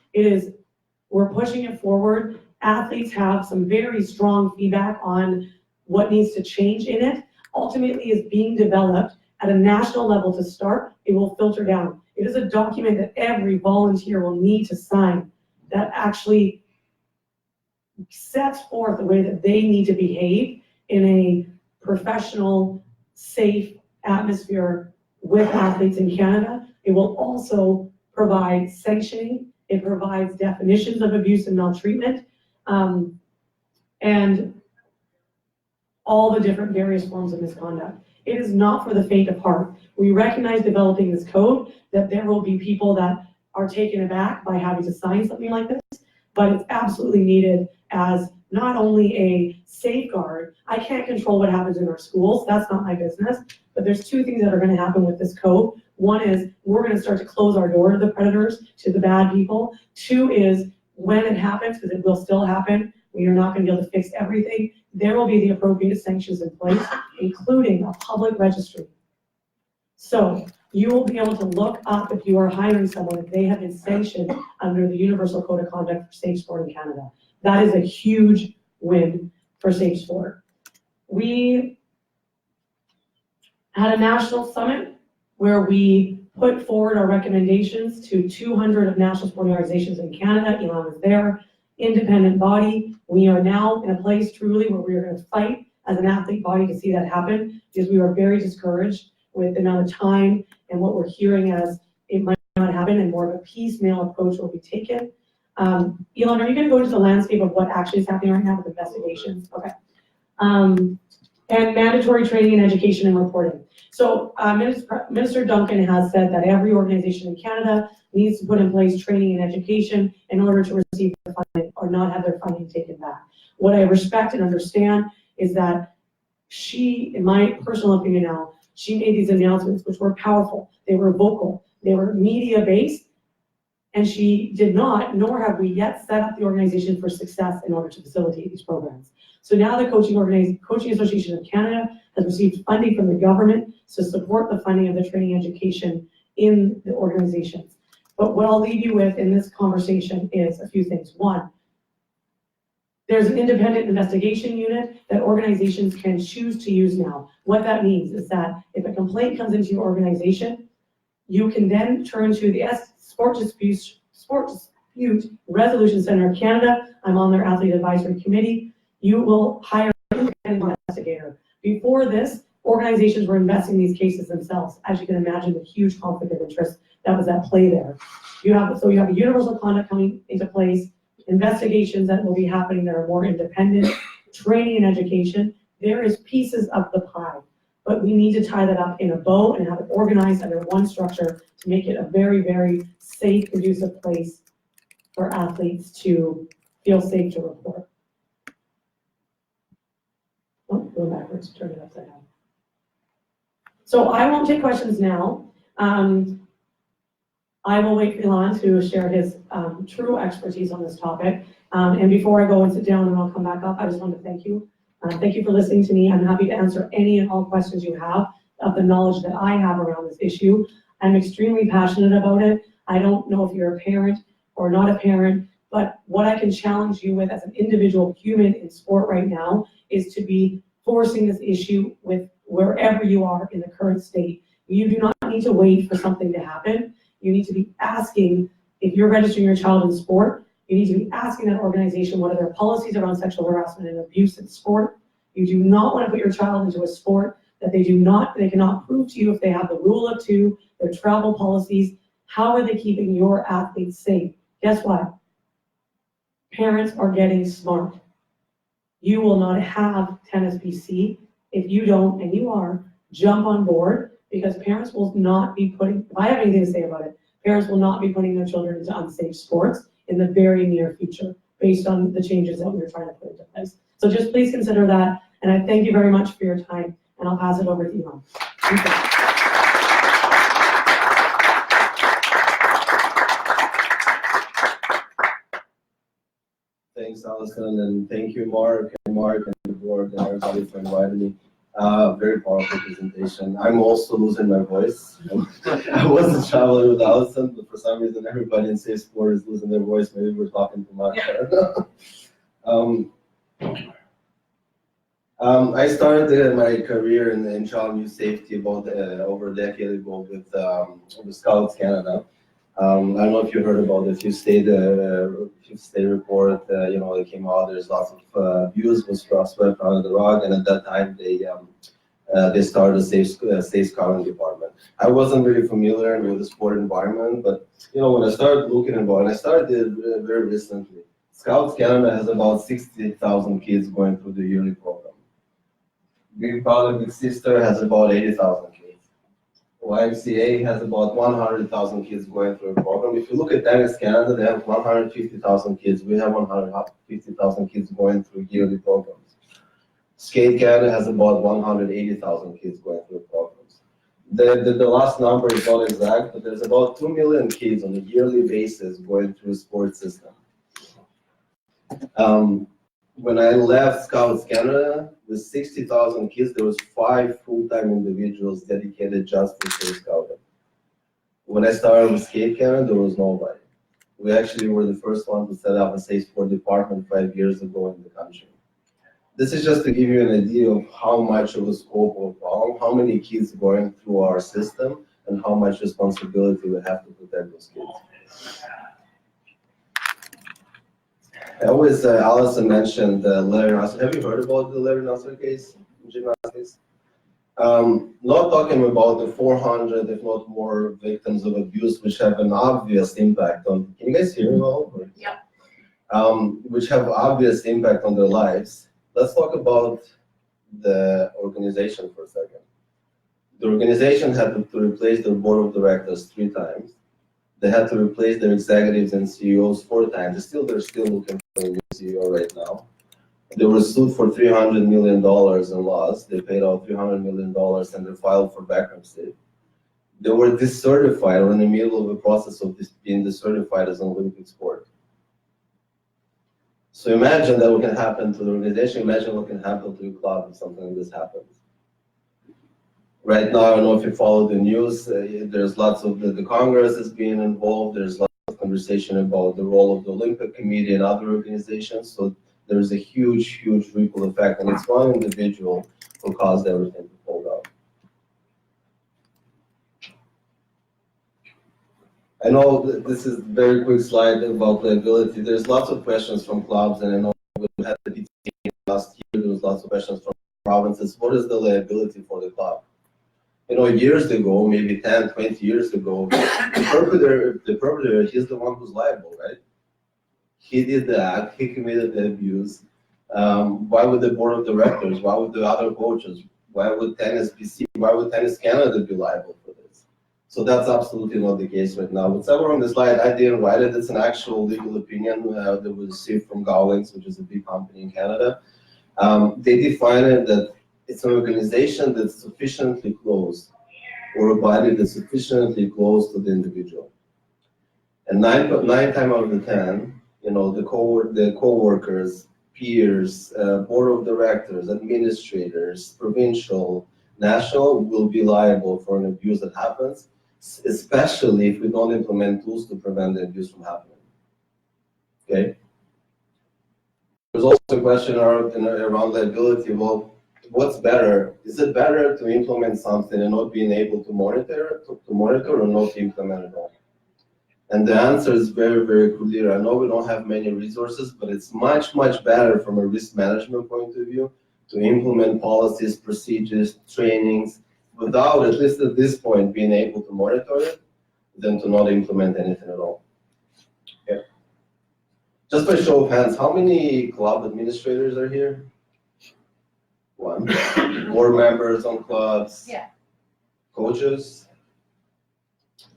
We're pushing it forward. Athletes have some very strong feedback on what needs to change in it. Ultimately, is being developed at a national level to start. It will filter down. It is a document that every volunteer will need to sign that actually sets forth the way that they need to behave in a professional, safe atmosphere with athletes in Canada. It will also provide sanctioning. It provides definitions of abuse and maltreatment, and all the different various forms of misconduct. It is not for the faint of heart. We recognize developing this code that there will be people that are taken aback by having to sign something like this, but it's absolutely needed as not only a safeguard. I can't control what happens in our schools. That's not my business. But there's 2 things that are going to happen with this code. One is we're going to start to close our door to the predators, to the bad people. 2 is when it happens, because it will still happen, we are not going to be able to fix everything. There will be the appropriate sanctions in place, including a public registry. So you will be able to look up if you are hiring someone, if they have been sanctioned under the Universal Code of Conduct for Safe Sport in Canada. That is a huge win for Safe Sport. We had a national summit where we put forward our recommendations to 200 of national sporting organizations in Canada. Ilan was there. Independent body. We are now in a place truly where we are going to fight as an athlete body to see that happen, because we are very discouraged with the amount of time and what we're hearing as it might not happen, and more of a piecemeal approach will be taken. Ilan, are you going to go into the landscape of what actually is happening right now with investigations? Okay. And mandatory training and education and reporting. So Minister Duncan has said that every organization in Canada needs to put in place training and education in order to receive their funding or not have their funding taken back. What I respect and understand is that she, in my personal opinion now, she made these announcements which were powerful, they were vocal, they were media-based, and she did not, nor have we yet set up the organization for success in order to facilitate these programs. So now the Coaching Association of Canada has received funding from the government to support the funding of the training education in the organizations. But what I'll leave you with in this conversation is a few things. One, there's an independent investigation unit that organizations can choose to use now. What that means is that if a complaint comes into your organization, you can then turn to the Sport Dispute Resolution Center of Canada. I'm on their athlete advisory committee. You will hire an independent investigator. Before this, organizations were investing these cases themselves. As you can imagine, the huge conflict of interest that was at play there. You have a universal conduct coming into place, investigations that will be happening that are more independent, training and education. There is pieces of the pie, but we need to tie that up in a bow and have it organized under one structure to make it a very, very safe, conducive place for athletes to feel safe to report. Oh, go backwards, turn it upside down. So I won't take questions now. I will wait for Ilan to share his true expertise on this topic. And before I go and sit down and I'll come back up, I just want to thank you. Thank you for listening to me. I'm happy to answer any and all questions you have of the knowledge that I have around this issue. I'm extremely passionate about it. I don't know if you're a parent or not a parent, but what I can challenge you with as an individual human in sport right now is to be forcing this issue with wherever you are in the current state. You do not need to wait for something to happen. You need to be asking, if you're registering your child in sport, you need to be asking that organization what are their policies around sexual harassment and abuse in sport. You do not want to put your child into a sport that they cannot prove to you if they have the rule of two, their travel policies. How are they keeping your athletes safe? Guess what? Parents are getting smart. You will not have tennis BC if you don't, and you are, jump on board, because parents will not be putting, if I have anything to say about it, parents will not be putting their children into unsafe sports in the very near future, based on the changes that we're trying to put into place. So just please consider that, and I thank you very much for your time, and I'll pass it over to Ilan. Thank you. Thanks, Allison, and thank you, Mark and the board and everybody for inviting me. Very powerful presentation. I'm also losing my voice. I wasn't traveling with Allison, but for some reason everybody in Safesport is losing their voice. Maybe we're talking too much. I started my career in child youth safety about over a decade ago with Scouts Canada. I don't know if you heard about the Fifth State report. It came out. There's lots of abuse was swept under the rug, and at that time they started a safe scouting department. I wasn't really familiar with the sport environment, but when I started looking about it, I started very recently. Scouts Canada has about 60,000 kids going through the yearly program. Big Brother Big Sister has about 80,000 kids. YMCA has about 100,000 kids going through a program. If you look at Tennis Canada, they have 150,000 kids. We have 150,000 kids going through yearly programs. Skate Canada has about 180,000 kids going through programs. The last number is not exact, but there's about 2 million kids on a yearly basis going through a sports system. When I left Scouts Canada, with 60,000 kids, there was 5 full-time individuals dedicated just for safe scouting. When I started with Skate Canada, there was nobody. We actually were the first one to set up a Safesport department 5 years ago in the country. This is just to give you an idea of how much of a scope of problem, how many kids going through our system, and how much responsibility we have to protect those kids. Allison mentioned Larry Nassar. Have you heard about the Larry Nassar case in gymnastics? Not talking about the 400, if not more, victims of abuse, which have an obvious impact on. Can you guys hear me well? Yeah. Which have obvious impact on their lives. Let's talk about the organization for a second. The organization had to replace their board of directors 3 times. They had to replace their executives and CEOs 4 times. They're still looking for a new CEO right now. They were sued for $300 million in loss. They paid out $300 million and they filed for bankruptcy. They were decertified or in the middle of the process of being decertified as an Olympic sport. So imagine that what can happen to the organization. Imagine what can happen to your club if something like this happens. Right now, I don't know if you follow the news, there's lots of, the Congress is being involved, there's lots of conversation about the role of the Olympic Committee and other organizations, so there's a huge, huge ripple effect, and it's one individual who caused everything to fall down. I know this is a very quick slide about liability. There's lots of questions from clubs, and I know we had the PTA last year, there was lots of questions from provinces. What is the liability for the club? You know, years ago, maybe 10, 20 years ago, the perpetrator, he's the one who's liable, right? He did the act, he committed the abuse. Why would the board of directors, why would the other coaches, why would Tennis BC, why would Tennis Canada be liable for this? So that's absolutely not the case right now. But somewhere on the slide, I didn't write it, it's an actual legal opinion that was received from Gowlings, which is a big company in Canada. They define it that it's an organization that's sufficiently close, or a body that's sufficiently close to the individual. And 9 times out of 10, you know, the co-workers, peers, board of directors, administrators, provincial, national, will be liable for an abuse that happens, especially if we don't implement tools to prevent the abuse from happening. Okay? There's also a question around liability. Well, what's better? Is it better to implement something and not being able to monitor or not to implement at all? And the answer is very, very clear. I know we don't have many resources, but it's much, much better from a risk management point of view to implement policies, procedures, trainings, without, at least at this point, being able to monitor it, than to not implement anything at all. Yeah. Just by show of hands, how many club administrators are here? 1. Board members on clubs? Yeah. Coaches?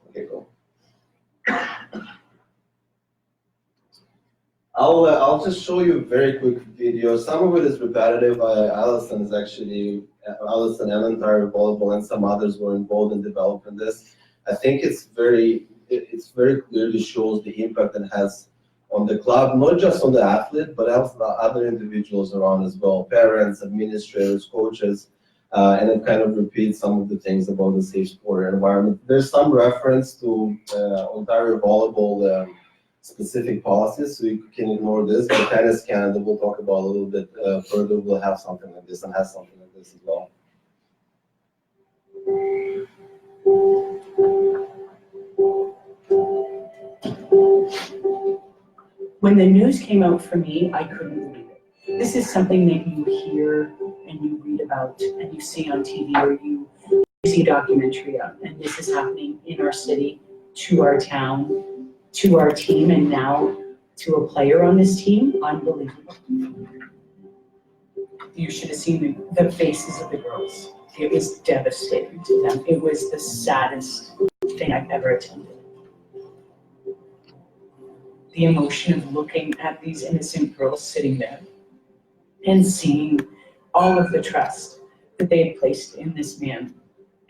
Okay, cool. I'll just show you a very quick video. Some of it is repetitive. Allison and Entire Volleyball and some others were involved in developing this. I think it's very clearly shows the impact it has on the club, not just on the athlete, but also the other individuals around as well, parents, administrators, coaches, and it kind of repeats some of the things about the safe sport environment. There's some reference to Ontario Volleyball specific policies, so you can ignore this, but Tennis Canada we'll talk about a little bit further. We'll have something like this and has something like this as well. When the news came out for me, I couldn't believe it. This is something that you hear and you read about and you see on TV or you see a documentary of, and this is happening in our city, to our town, to our team, and now to a player on this team. Unbelievable. You should have seen the faces of the girls. It was devastating to them. It was the saddest thing I've ever attended. The emotion of looking at these innocent girls sitting there and seeing all of the trust that they had placed in this man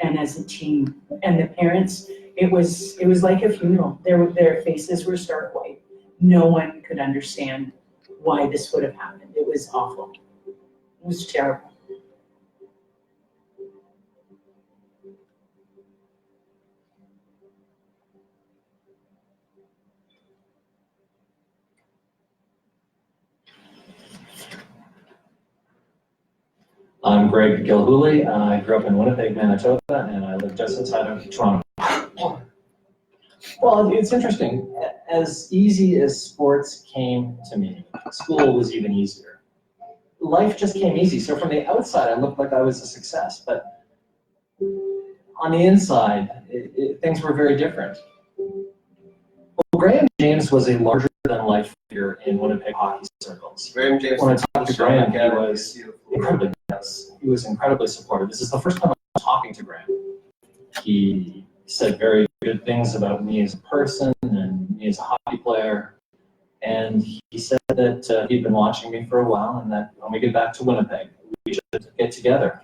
and as a team, and the parents, it was like a funeral. Their faces were stark white. No one could understand why this would have happened. It was awful. It was terrible. I'm Greg Gilhooly. I grew up in Winnipeg, Manitoba, and I live just inside of Toronto. Well, it's interesting. As easy as sports came to me, school was even easier. Life just came easy. So from the outside, I looked like I was a success, but on the inside, things were very different. Well, Graham James was a larger-than-life figure in Winnipeg hockey circles. Graham James. When I talked to Graham, he was incredibly nice. he was incredibly supportive. This is the first time I'm talking to Graham. He said very good things about me as a person and me as a hockey player. And he said that he'd been watching me for a while and that when we get back to Winnipeg, we should get together.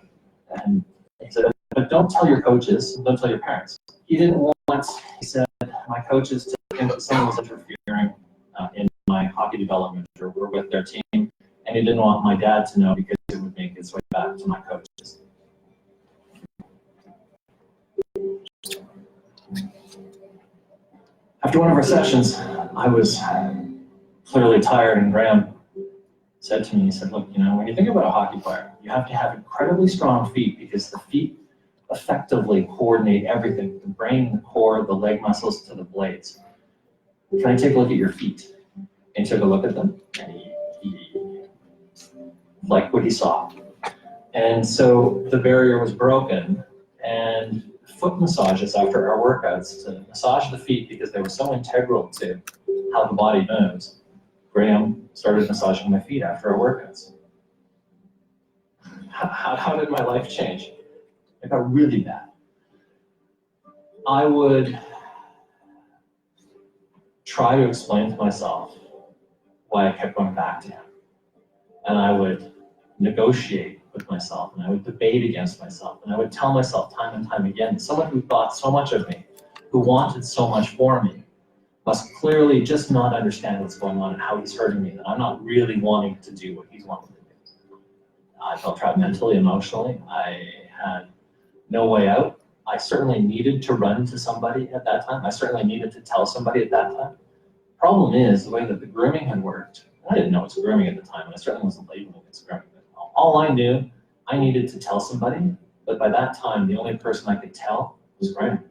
And he said, but don't tell your coaches, don't tell your parents. He didn't want, he said, my coaches to think that someone was interfering in my hockey development or were with their team. And he didn't want my dad to know because it would make its way back to my coaches. After one of our sessions, I was clearly tired, and Graham said to me, he said, look, you know, when you think about a hockey player, you have to have incredibly strong feet because the feet effectively coordinate everything, the brain, the core, the leg muscles to the blades. Can I take a look at your feet? And he took a look at them, and he liked what he saw. And so the barrier was broken, and foot massages after our workouts to massage the feet because they were so integral to how the body moves. Graham started massaging my feet after our workouts. How did my life change? It got really bad. I would try to explain to myself why I kept going back to him. And I would negotiate with myself, and I would debate against myself, and I would tell myself time and time again, someone who thought so much of me, who wanted so much for me, must clearly just not understand what's going on and how he's hurting me, that I'm not really wanting to do what he's wanting to do. I felt trapped mentally, emotionally. I had no way out. I certainly needed to run to somebody at that time. I certainly needed to tell somebody at that time. Problem is, the way that the grooming had worked, I didn't know it was grooming at the time, and I certainly wasn't labeling it as grooming. All I knew, I needed to tell somebody, but by that time, the only person I could tell was Graham.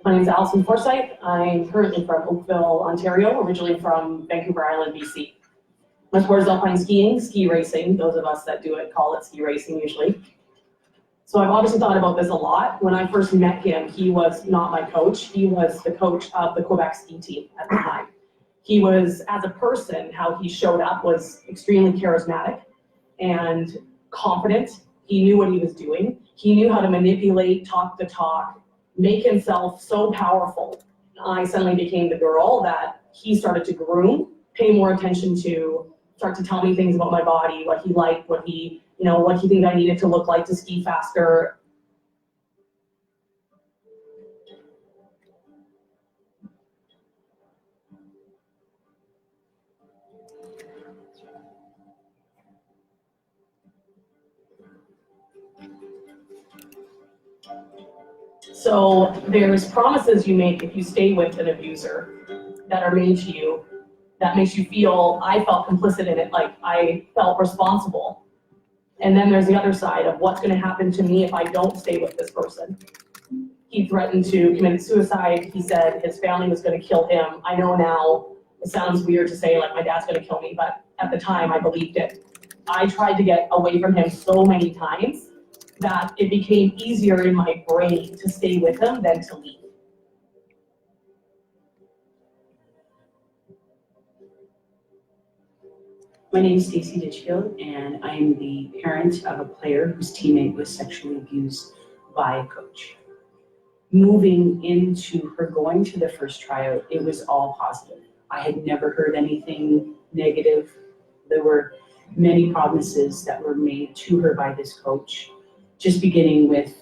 My name is Allison Forsyth. I'm currently from Oakville, Ontario, originally from Vancouver Island, BC. My sport is alpine skiing, ski racing. Those of us that do it call it ski racing usually. So I've obviously thought about this a lot. When I first met him, he was not my coach. He was the coach of the Quebec ski team at the time. He was, as a person, how he showed up was extremely charismatic and confident. He knew what he was doing. He knew how to manipulate, talk the talk, make himself so powerful. I suddenly became the girl that he started to groom, pay more attention to, start to tell me things about my body, what he liked, what he think I needed to look like to ski faster. So there's promises you make if you stay with an abuser that are made to you that makes you feel, I felt complicit in it, like I felt responsible. And then there's the other side of what's going to happen to me if I don't stay with this person. He threatened to commit suicide. He said his family was going to kill him. I know now it sounds weird to say like my dad's going to kill me, but at the time I believed it. I tried to get away from him so many times that it became easier in my brain to stay with him than to leave. My name is Stacey Ditchfield, and I am the parent of a player whose teammate was sexually abused by a coach. Moving into her going to the first tryout, it was all positive. I had never heard anything negative. There were many promises that were made to her by this coach, just beginning with,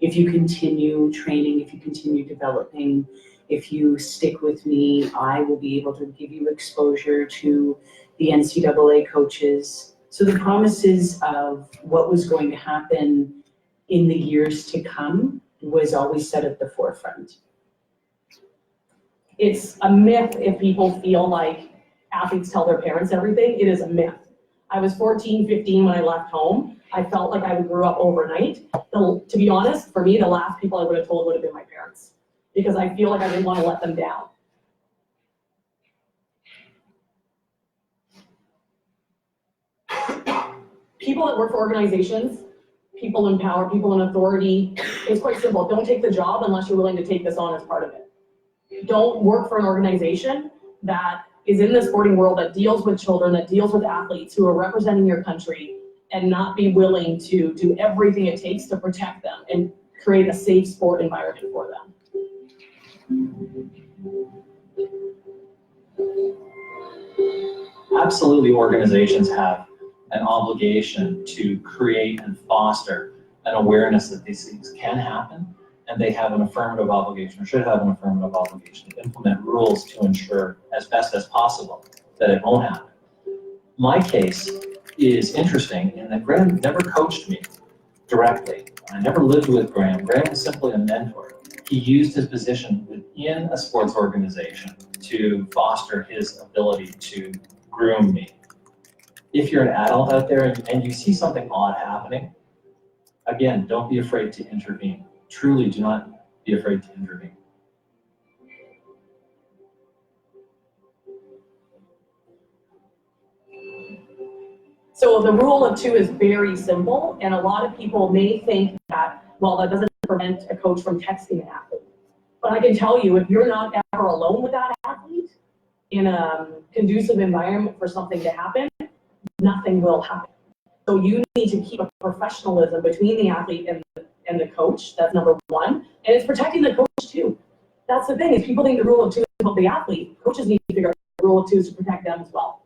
if you continue training, if you continue developing, if you stick with me, I will be able to give you exposure to the NCAA coaches. So the promises of what was going to happen in the years to come was always set at the forefront. It's a myth if people feel like athletes tell their parents everything. It is a myth. I was 14, 15 when I left home. I felt like I grew up overnight. To be honest, for me, the last people I would have told would have been my parents, because I feel like I didn't want to let them down. People that work for organizations, people in power, people in authority, it's quite simple. Don't take the job unless you're willing to take this on as part of it. Don't work for an organization that is in the sporting world, that deals with children, that deals with athletes who are representing your country, and not be willing to do everything it takes to protect them and create a safe sport environment for them. Absolutely, organizations have an obligation to create and foster an awareness that these things can happen, and they have an affirmative obligation, or should have an affirmative obligation, to implement rules to ensure as best as possible that it won't happen. My case is interesting in that Graham never coached me directly. I never lived with Graham. Graham was simply a mentor. He used his position within a sports organization to foster his ability to groom me. If you're an adult out there and you see something odd happening, again, don't be afraid to intervene. Truly do not be afraid to intervene. So the rule of two is very simple, and a lot of people may think that, well, that doesn't prevent a coach from texting an athlete. But I can tell you, if you're not ever alone with that athlete in a conducive environment for something to happen, nothing will happen. So you need to keep a professionalism between the athlete and the coach. That's number one. And it's protecting the coach too. That's the thing, is people think the rule of two is about the athlete. Coaches need to figure out the rule of two is to protect them as well.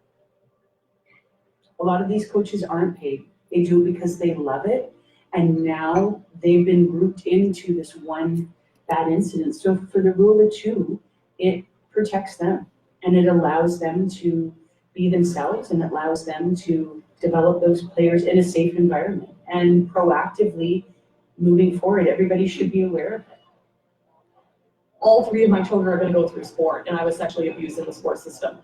A lot of these coaches aren't paid. They do it because they love it. And now they've been grouped into this one bad incident. So for the rule of two, it protects them and it allows them to be themselves and it allows them to develop those players in a safe environment. And proactively moving forward, everybody should be aware of it. All three of my children are going to go through sport, and I was sexually abused in the sports system.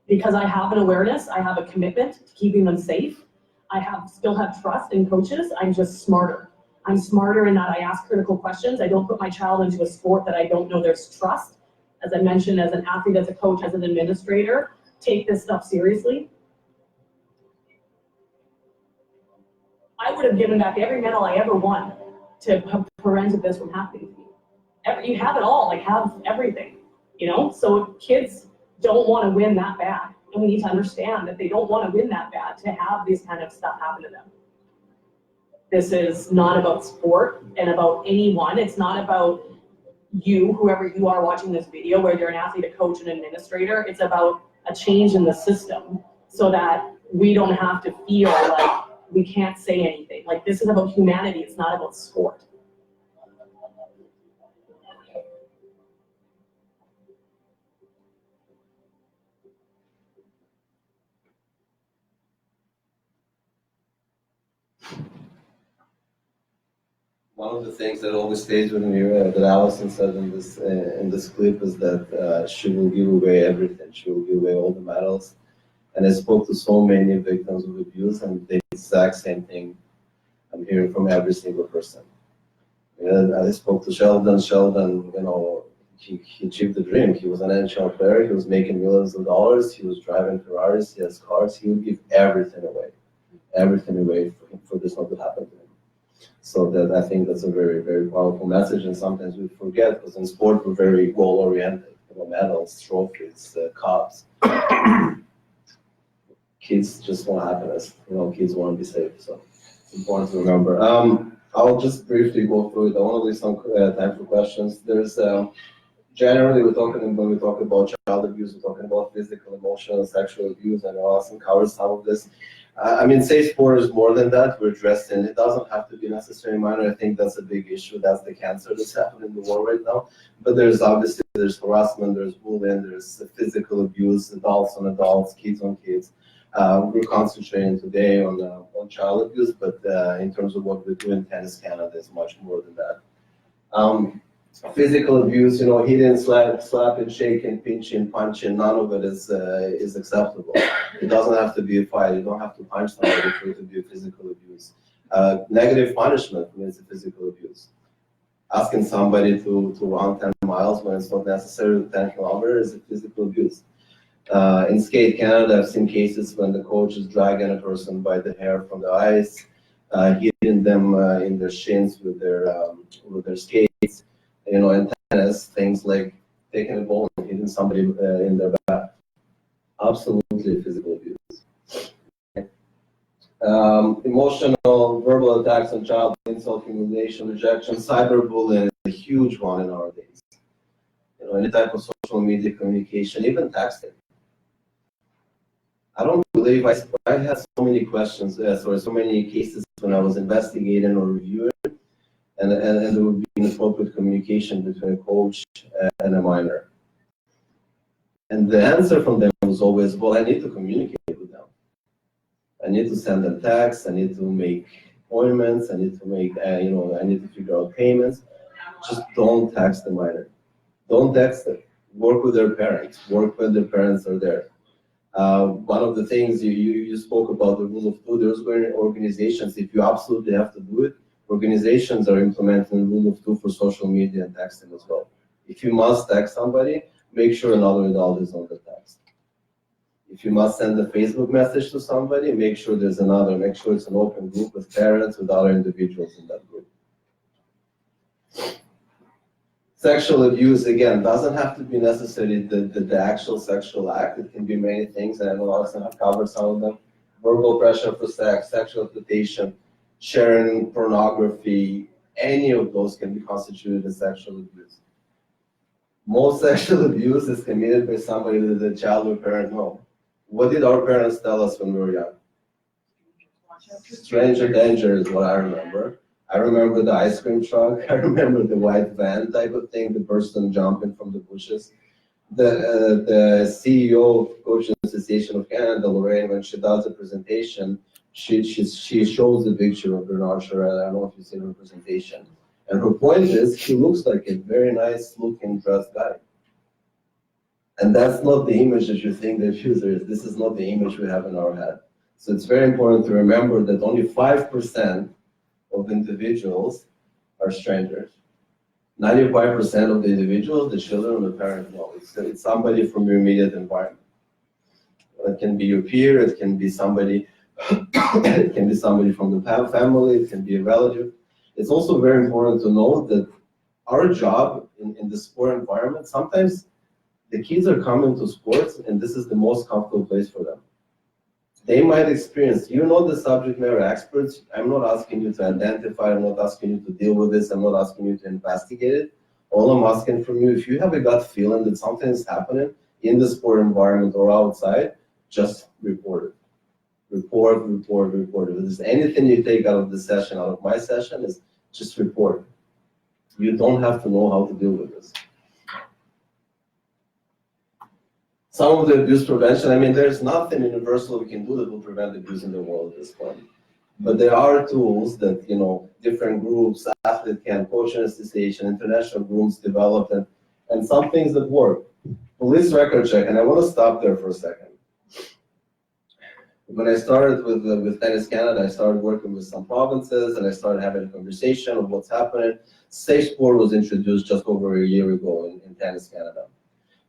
Because I have an awareness, I have a commitment to keeping them safe. I still have trust in coaches. I'm just smarter. I'm smarter in that I ask critical questions. I don't put my child into a sport that I don't know there's trust. As I mentioned, as an athlete, as a coach, as an administrator, take this stuff seriously. I would have given back every medal I ever won to have prevented this from happening to me. You have it all, like have everything, you know? So kids don't want to win that bad. And we need to understand that they don't want to win that bad to have this kind of stuff happen to them. This is not about sport and about anyone. It's not about you, whoever you are watching this video, whether you're an athlete, a coach, an administrator. It's about a change in the system so that we don't have to feel like we can't say anything. Like, this is about humanity. It's not about sport. One of the things that always stays with me, that Allison said in this clip, is that she will give away everything. She will give away all the medals. And I spoke to so many victims of abuse, and the exact same thing I'm hearing from every single person. And I spoke to Sheldon. Sheldon, you know, he achieved the dream. He was an NHL player. He was making millions of dollars. He was driving Ferraris. He has cars. He would give everything away for this not to happen to him. So that, I think that's a very, very powerful message, and sometimes we forget, because in sport we're very goal-oriented, you know, medals, trophies, cups. Kids just want happiness, you know, kids want to be safe, so it's important to remember. I'll just briefly go through it. I want to leave some time for questions. There's generally when we talk about child abuse, we're talking about physical, emotional, sexual abuse, and Allison covers some of this. I mean, Safesport is more than that. We're dressed in. It doesn't have to be necessarily minor. I think that's a big issue. That's the cancer that's happening in the world right now. But there's harassment, there's bullying, there's physical abuse, adults on adults, kids on kids. We're concentrating today on child abuse, but in terms of what we do in Tennis Canada, there's much more than that. Physical abuse, you know, hitting, slapping, shaking, pinching, punching, none of it is acceptable. It doesn't have to be a fight. You don't have to punch somebody for it to be a physical abuse. Negative punishment means a physical abuse. Asking somebody to run 10 miles when it's not necessary to 10 kilometers is a physical abuse. In Skate Canada, I've seen cases when the coach is dragging a person by the hair from the ice, hitting them in their shins with their skates. You know, in tennis, things like taking a ball and hitting somebody in their back. Absolutely physical abuse. Emotional, verbal attacks on child, insult, humiliation, rejection, cyberbullying is a huge one nowadays. You know, any type of social media communication, even texting. I don't believe I had so many questions, so many cases when I was investigating or reviewing, and there would be inappropriate communication between a coach and a minor. And the answer from them was always, well, I need to communicate with them. I need to send them texts, I need to make appointments, I need to make, I need to figure out payments. Just don't text the minor. Don't text them. Work with their parents. Work when their parents are there. One of the things you spoke about, the rule of two, there's organizations, if you absolutely have to do it, organizations are implementing the rule of two for social media and texting as well. If you must text somebody, make sure another adult is on the text. If you must send a Facebook message to somebody, make sure there's another, make sure it's an open group with parents, with other individuals in that group. Sexual abuse, again, doesn't have to be necessarily the actual sexual act. It can be many things, and I know Allison have covered some of them. Verbal pressure for sex, sexual exploitation, sharing pornography, any of those can be constituted as sexual abuse. Most sexual abuse is committed by somebody that the child or parent know. What did our parents tell us when we were young? Stranger danger is what I remember. I remember the ice cream truck. I remember the white van type of thing, the person jumping from the bushes. The CEO of Coaching Association of Canada, Lorraine, when she does a presentation, she shows the picture of Bernard Charette. I don't know if you've seen her presentation. And her point is, he looks like a very nice looking dressed guy. And that's not the image that you think the abuser is. This is not the image we have in our head. So it's very important to remember that only 5% of individuals are strangers. 95% of the individuals, the children or the parents know. It's somebody from your immediate environment. It can be your peer, it can be somebody, it can be somebody from the family, it can be a relative. It's also very important to note that our job in the sport environment, sometimes the kids are coming to sports and this is the most comfortable place for them. They might experience, you're not the subject matter experts. I'm not asking you to identify, I'm not asking you to deal with this, I'm not asking you to investigate it. All I'm asking from you, if you have a gut feeling that something is happening in the sport environment or outside, just report it. Report. If there's anything you take out of the session, out of my session, is just report. You don't have to know how to deal with this. Some of the abuse prevention, I mean, there's nothing universal we can do that will prevent abuse in the world at this point. But there are tools that, different groups, athlete camp, coaching association, international groups developed, and some things that work. Police record check, and I want to stop there for a second. When I started with Tennis Canada, I started working with some provinces, and I started having a conversation of what's happening. Safesport was introduced just over a year ago in Tennis Canada.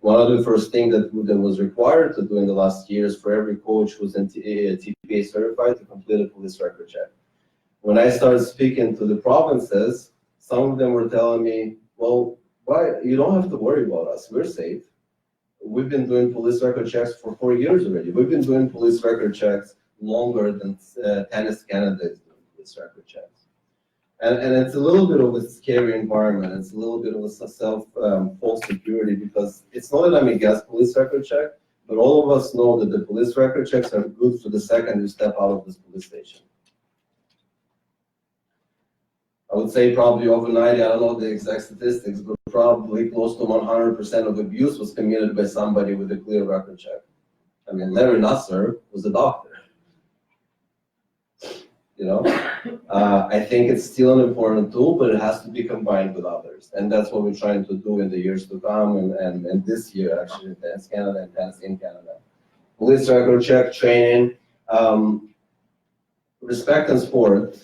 One of the first things that was required to do in the last years for every coach who's TPA certified to complete a police record check. When I started speaking to the provinces, some of them were telling me, well, why? You don't have to worry about us. We're safe. We've been doing police record checks for 4 years already. We've been doing police record checks longer than Tennis Canada is doing police record checks. And it's a little bit of a scary environment. It's a little bit of a false security because it's not that I'm against police record check, but all of us know that the police record checks are good for the second you step out of this police station. I would say probably over 90, I don't know the exact statistics, but probably close to 100% of abuse was committed by somebody with a clear record check. I mean, Larry Nassar was a doctor. I think it's still an important tool, but it has to be combined with others. And that's what we're trying to do in the years to come and this year, actually, in Tennis Canada and Tennis in Canada. Police record check, training, Respect and Sport.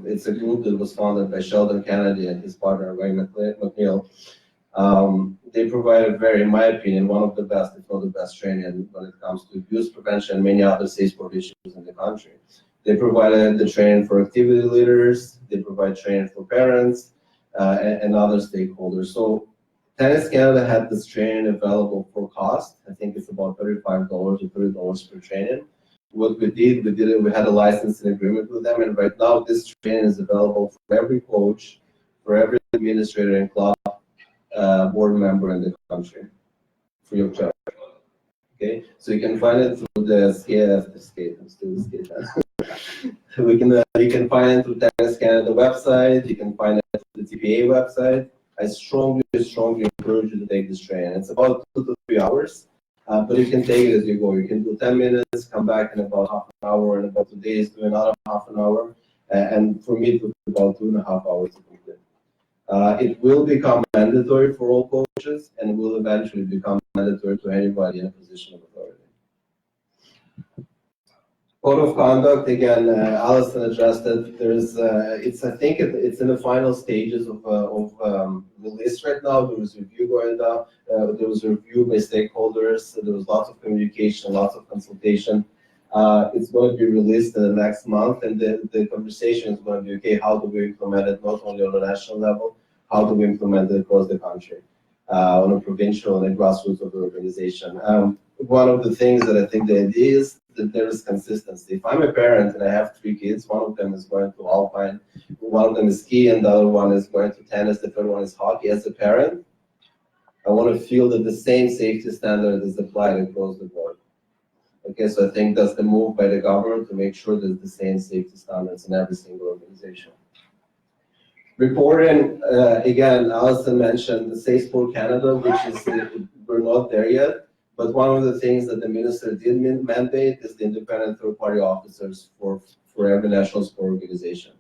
It's a group that was founded by Sheldon Kennedy and his partner, Ray McNeil. They provide in my opinion, one of the best, if not the best training when it comes to abuse prevention and many other safe sport issues in the country. They provided the training for activity leaders, they provide training for parents and other stakeholders. So Tennis Canada had this training available for cost. I think it's about $35 or $30 per training. What we did, we had a licensing agreement with them, and right now this training is available for every coach, for every administrator and club board member in the country, free of charge. Okay, so you can find it through the skate. I'm still skate. You can find it through Tennis Canada website. You can find it through the TPA website. I strongly encourage you to take this training. It's about 2 to 3 hours, but you can take it as you go. You can do 10 minutes, come back in about half an hour, and about 2 days do another half an hour. And for me, it took about 2.5 hours to complete. It will become mandatory for all coaches, and will eventually become mandatory to anybody in a position of authority. Code of conduct, again, Allison addressed it. I think it's in the final stages of release right now. There was review going on. There was a review by stakeholders. So there was lots of communication, lots of consultation. It's going to be released in the next month, and the conversation is going to be, okay, how do we implement it not only on the national level, how do we implement it across the country, on a provincial and a grassroots of the organization. One of the things that I think the idea is that there is consistency. If I'm a parent and I have 3 kids, one of them is going to alpine, one of them is ski, and the other one is going to tennis, the third one is hockey. As a parent, I want to feel that the same safety standard is applied across the board. Okay, so I think that's the move by the government to make sure there's the same safety standards in every single organization. Reporting, again, Allison mentioned the Safesport Canada, which is, we're not there yet. But one of the things that the minister did mandate is the independent third-party officers for every national sport organization.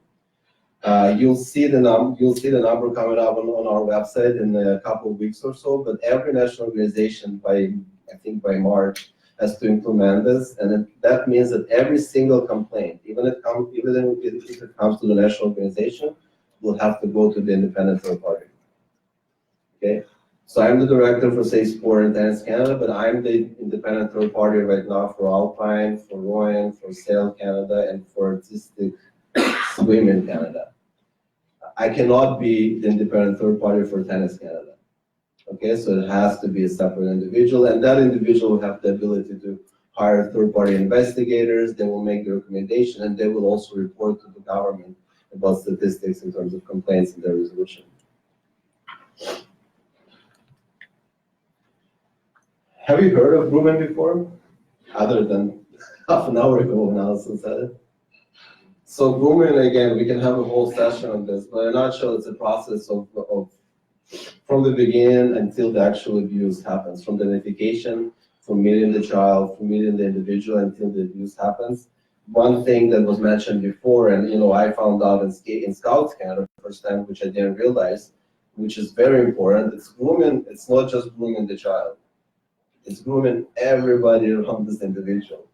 You'll see the number coming up on our website in a couple of weeks or so. But every national organization, I think by March, has to implement this, and that means that every single complaint, even if it comes to the national organization, will have to go to the independent third party. Okay. So I'm the director for Safesport and Tennis Canada, but I'm the independent third party right now for Alpine, for rowing, for Sail Canada, and for Artistic Swim in Canada. I cannot be the independent third party for Tennis Canada. Okay, so it has to be a separate individual, and that individual will have the ability to hire third-party investigators. They will make the recommendation, and they will also report to the government about statistics in terms of complaints and their resolution. Have you heard of grooming before? Other than half an hour ago when Allison said it. So grooming, again, we can have a whole session on this, but in a nutshell, it's a process of from the beginning until the actual abuse happens, from the identification, from meeting the child, from meeting the individual until the abuse happens. One thing that was mentioned before, and I found out in Scouts Canada the first time, which I didn't realize, which is very important, it's grooming. It's not just grooming the child. It's grooming everybody around this individual.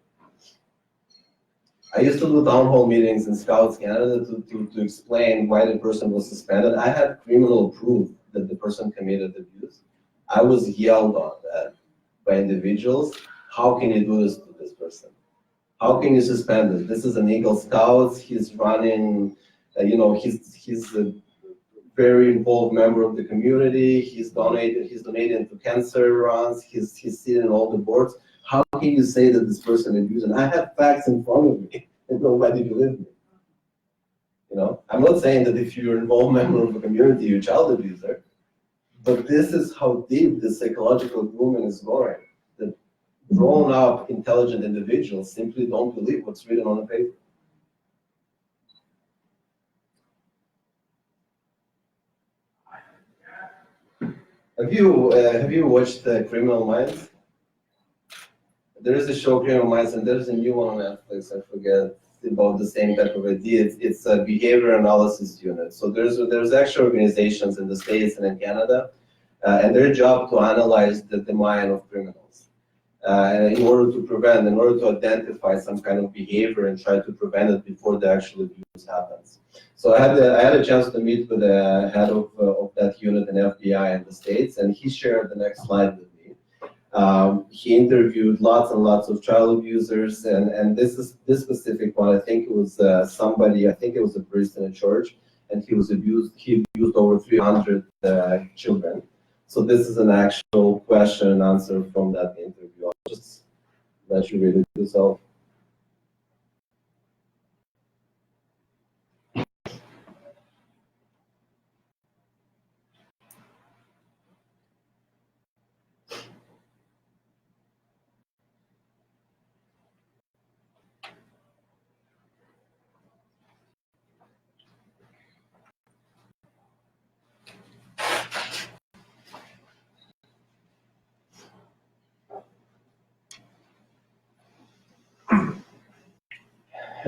I used to do town hall meetings in Scouts Canada to explain why the person was suspended. I had criminal proof that the person committed abuse. I was yelled at by individuals. How can you do this to this person? How can you suspend this? This is an Eagle Scout. He's running, he's a very involved member of the community. He's donating to cancer runs. He's sitting on all the boards. How can you say that this person abused? And I have facts in front of me, and nobody believed me. I'm not saying that if you're an involved member of a community, you're a child abuser, but this is how deep the psychological grooming is going. That grown-up, intelligent individuals simply don't believe what's written on the paper. Have you watched Criminal Minds? There is a show, Criminal Minds, and there's a new one on Netflix. I forget, about the same type of idea. It's a behavior analysis unit. So there's actual organizations in the States and in Canada, and their job to analyze the mind of criminals in order to identify some kind of behavior and try to prevent it before the actual abuse happens. So I had a chance to meet with the head of that unit in FBI in the States, and he shared the next slide with me. He interviewed lots and lots of child abusers, and this specific one, I think it was it was a priest in a church, and he abused over 300 children. So this is an actual question and answer from that interview. I'll just let you read it yourself.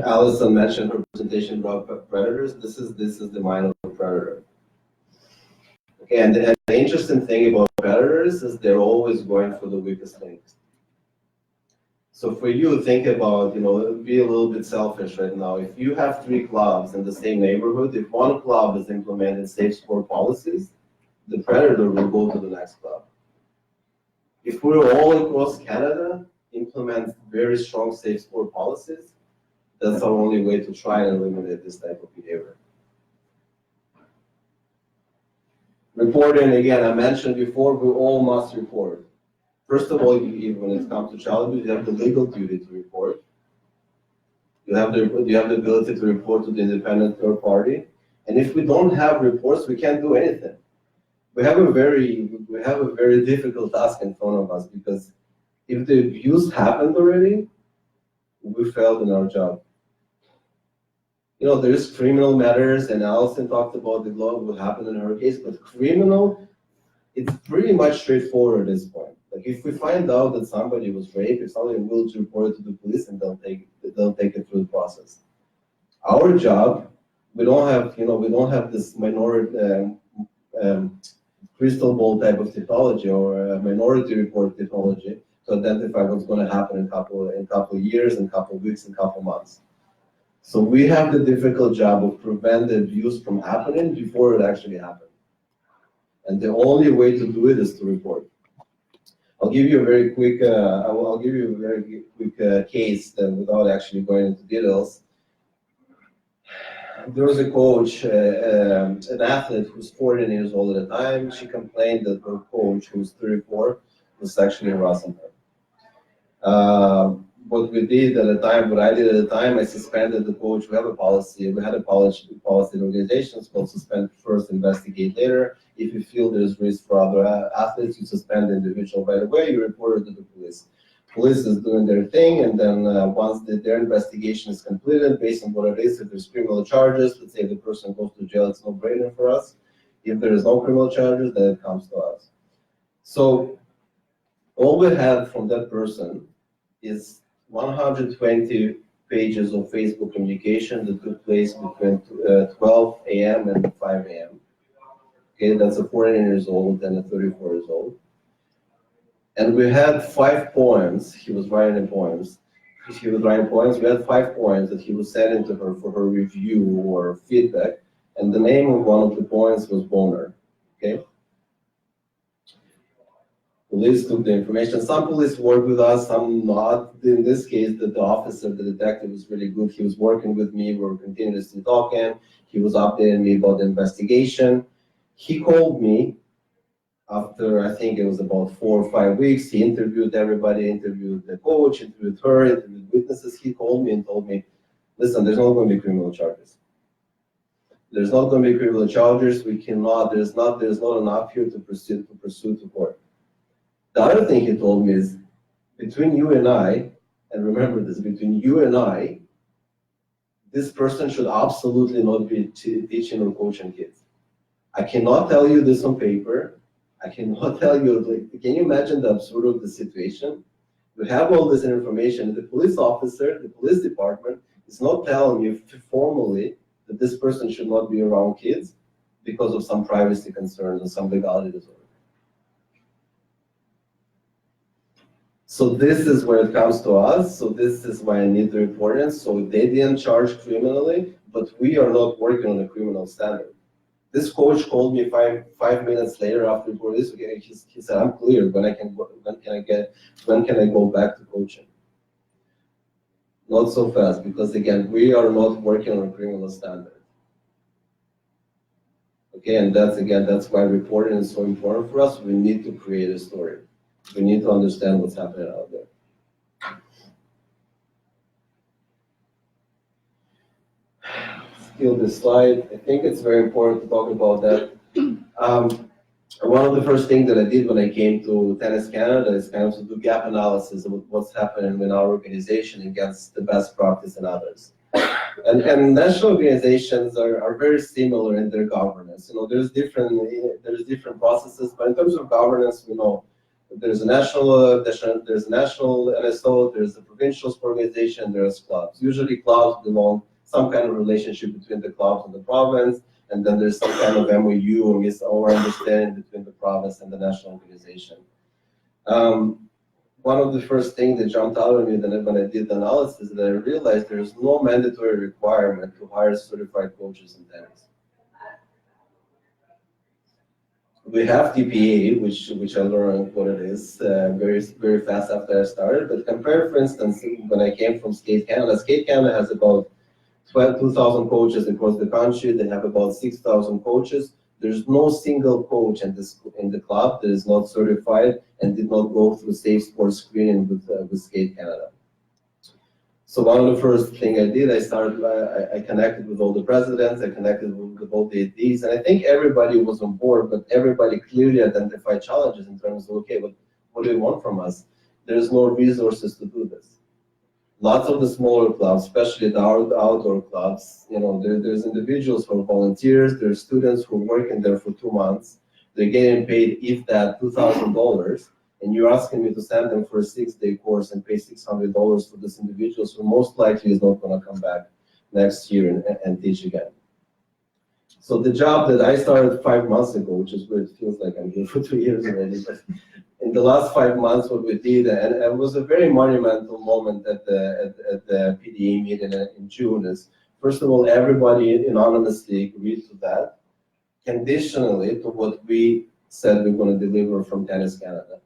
Allison mentioned her presentation about predators. This is the mind of a predator. Okay, and the interesting thing about predators is they're always going for the weakest links. So for you, think about, be a little bit selfish right now. If you have 3 clubs in the same neighborhood, if one club is implementing Safesport policies, the predator will go to the next club. If we're all across Canada implement very strong Safesport policies, that's our only way to try and eliminate this type of behavior. Reporting, again, I mentioned before, we all must report. First of all, when it comes to child abuse, you have the legal duty to report. You have the ability to report to the independent third party. And if we don't have reports, we can't do anything. We have a very difficult task in front of us, because if the abuse happened already, we failed in our job. There's criminal matters, and Allison talked about the law, what happened in her case, but criminal, it's pretty much straightforward at this point. Like, if we find out that somebody was raped, if somebody will report it to the police, and they'll take it through the process. Our job, we don't have this minority crystal ball type of technology, or a minority report technology, to identify what's going to happen in a couple of years, in a couple of weeks, in a couple of months. So we have the difficult job of prevent the abuse from happening before it actually happens. And the only way to do it is to report. I'll give you a very quick case that, without actually going into details. There was a coach, an athlete who's 14 years old at the time. She complained that her coach, who was 34, was sexually harassing her. What I did at the time, I suspended the coach. We had a policy in organizations called suspend first, investigate later. If you feel there's risk for other athletes, you suspend the individual right away, you report it to the police. Police is doing their thing, and then once their investigation is completed, based on what it is, if there's criminal charges, let's say if the person goes to jail, it's no brainer for us. If there is no criminal charges, then it comes to us. So all we had from that person is 120 pages of Facebook communication that took place between 12 a.m. and 5 a.m. Okay, that's a 14 years old and a 34 years old. And we had 5 poems. He was writing poems. We had 5 poems that he was sending to her for her review or feedback. And the name of one of the poems was Boner. Okay. Police took the information. Some police work with us, some not. In this case, the officer, the detective, was really good. He was working with me. We were continuously talking. He was updating me about the investigation. He called me after, I think it was about 4 or 5 weeks. He interviewed everybody, interviewed the coach, interviewed her, interviewed witnesses. He called me and told me, listen, there's not going to be criminal charges. There's not going to be criminal charges. We cannot, there's not enough here to pursue to court. The other thing he told me is, between you and I, and remember this, between you and I, this person should absolutely not be teaching or coaching kids. I cannot tell you this on paper. I cannot tell you, like, can you imagine the absurd of the situation? We have all this information. The police officer, the police department is not telling you formally that this person should not be around kids because of some privacy concerns or some legality disorder. So this is where it comes to us. So this is why I need the reporting. So they didn't charge criminally, but we are not working on a criminal standard. This coach called me five minutes later after the police. He said, "I'm clear. When can I go back to coaching?" Not so fast, because again, we are not working on a criminal standard. Okay, and that's why reporting is so important for us. We need to create a story. We need to understand what's happening out there. Steal this slide. I think it's very important to talk about that. One of the first things that I did when I came to Tennis Canada is kind of to do gap analysis of what's happening in our organization against the best practice in others. And national organizations are very similar in their governance. You know, there's different processes, but in terms of governance, we know there's a national NSO, there's a provincial organization, there's clubs. Usually clubs belong some kind of relationship between the clubs and the province, and then there's some kind of MOU or understanding between the province and the national organization. One of the first things that jumped out at me when I did the analysis is that I realized there is no mandatory requirement to hire certified coaches in tennis. We have TPA, which I learned what it is very fast after I started. But compare, for instance, when I came from Skate Canada. Skate Canada has about 2,000 coaches across the country. They have about 6,000 coaches. There's no single coach in the club that is not certified and did not go through Safesport screening with Skate Canada. So one of the first things I did, I connected with all the presidents, I connected with all the ADs, and I think everybody was on board, but everybody clearly identified challenges in terms of, okay, what do you want from us? There's no resources to do this. Lots of the smaller clubs, especially the outdoor clubs, you know, there's individuals who are volunteers, there's students who are working there for 2 months, they're getting paid, if that, $2,000, and you're asking me to send them for a 6-day course and pay $600 for this individual, so most likely is not going to come back next year and teach again. So the job that I started 5 months ago, which is weird, it feels like I'm here for 2 years already, but in the last 5 months, what we did, and it was a very monumental moment at the PDA meeting in June, is first of all, everybody anonymously agreed to that, conditionally to what we said we're going to deliver from Tennis Canada.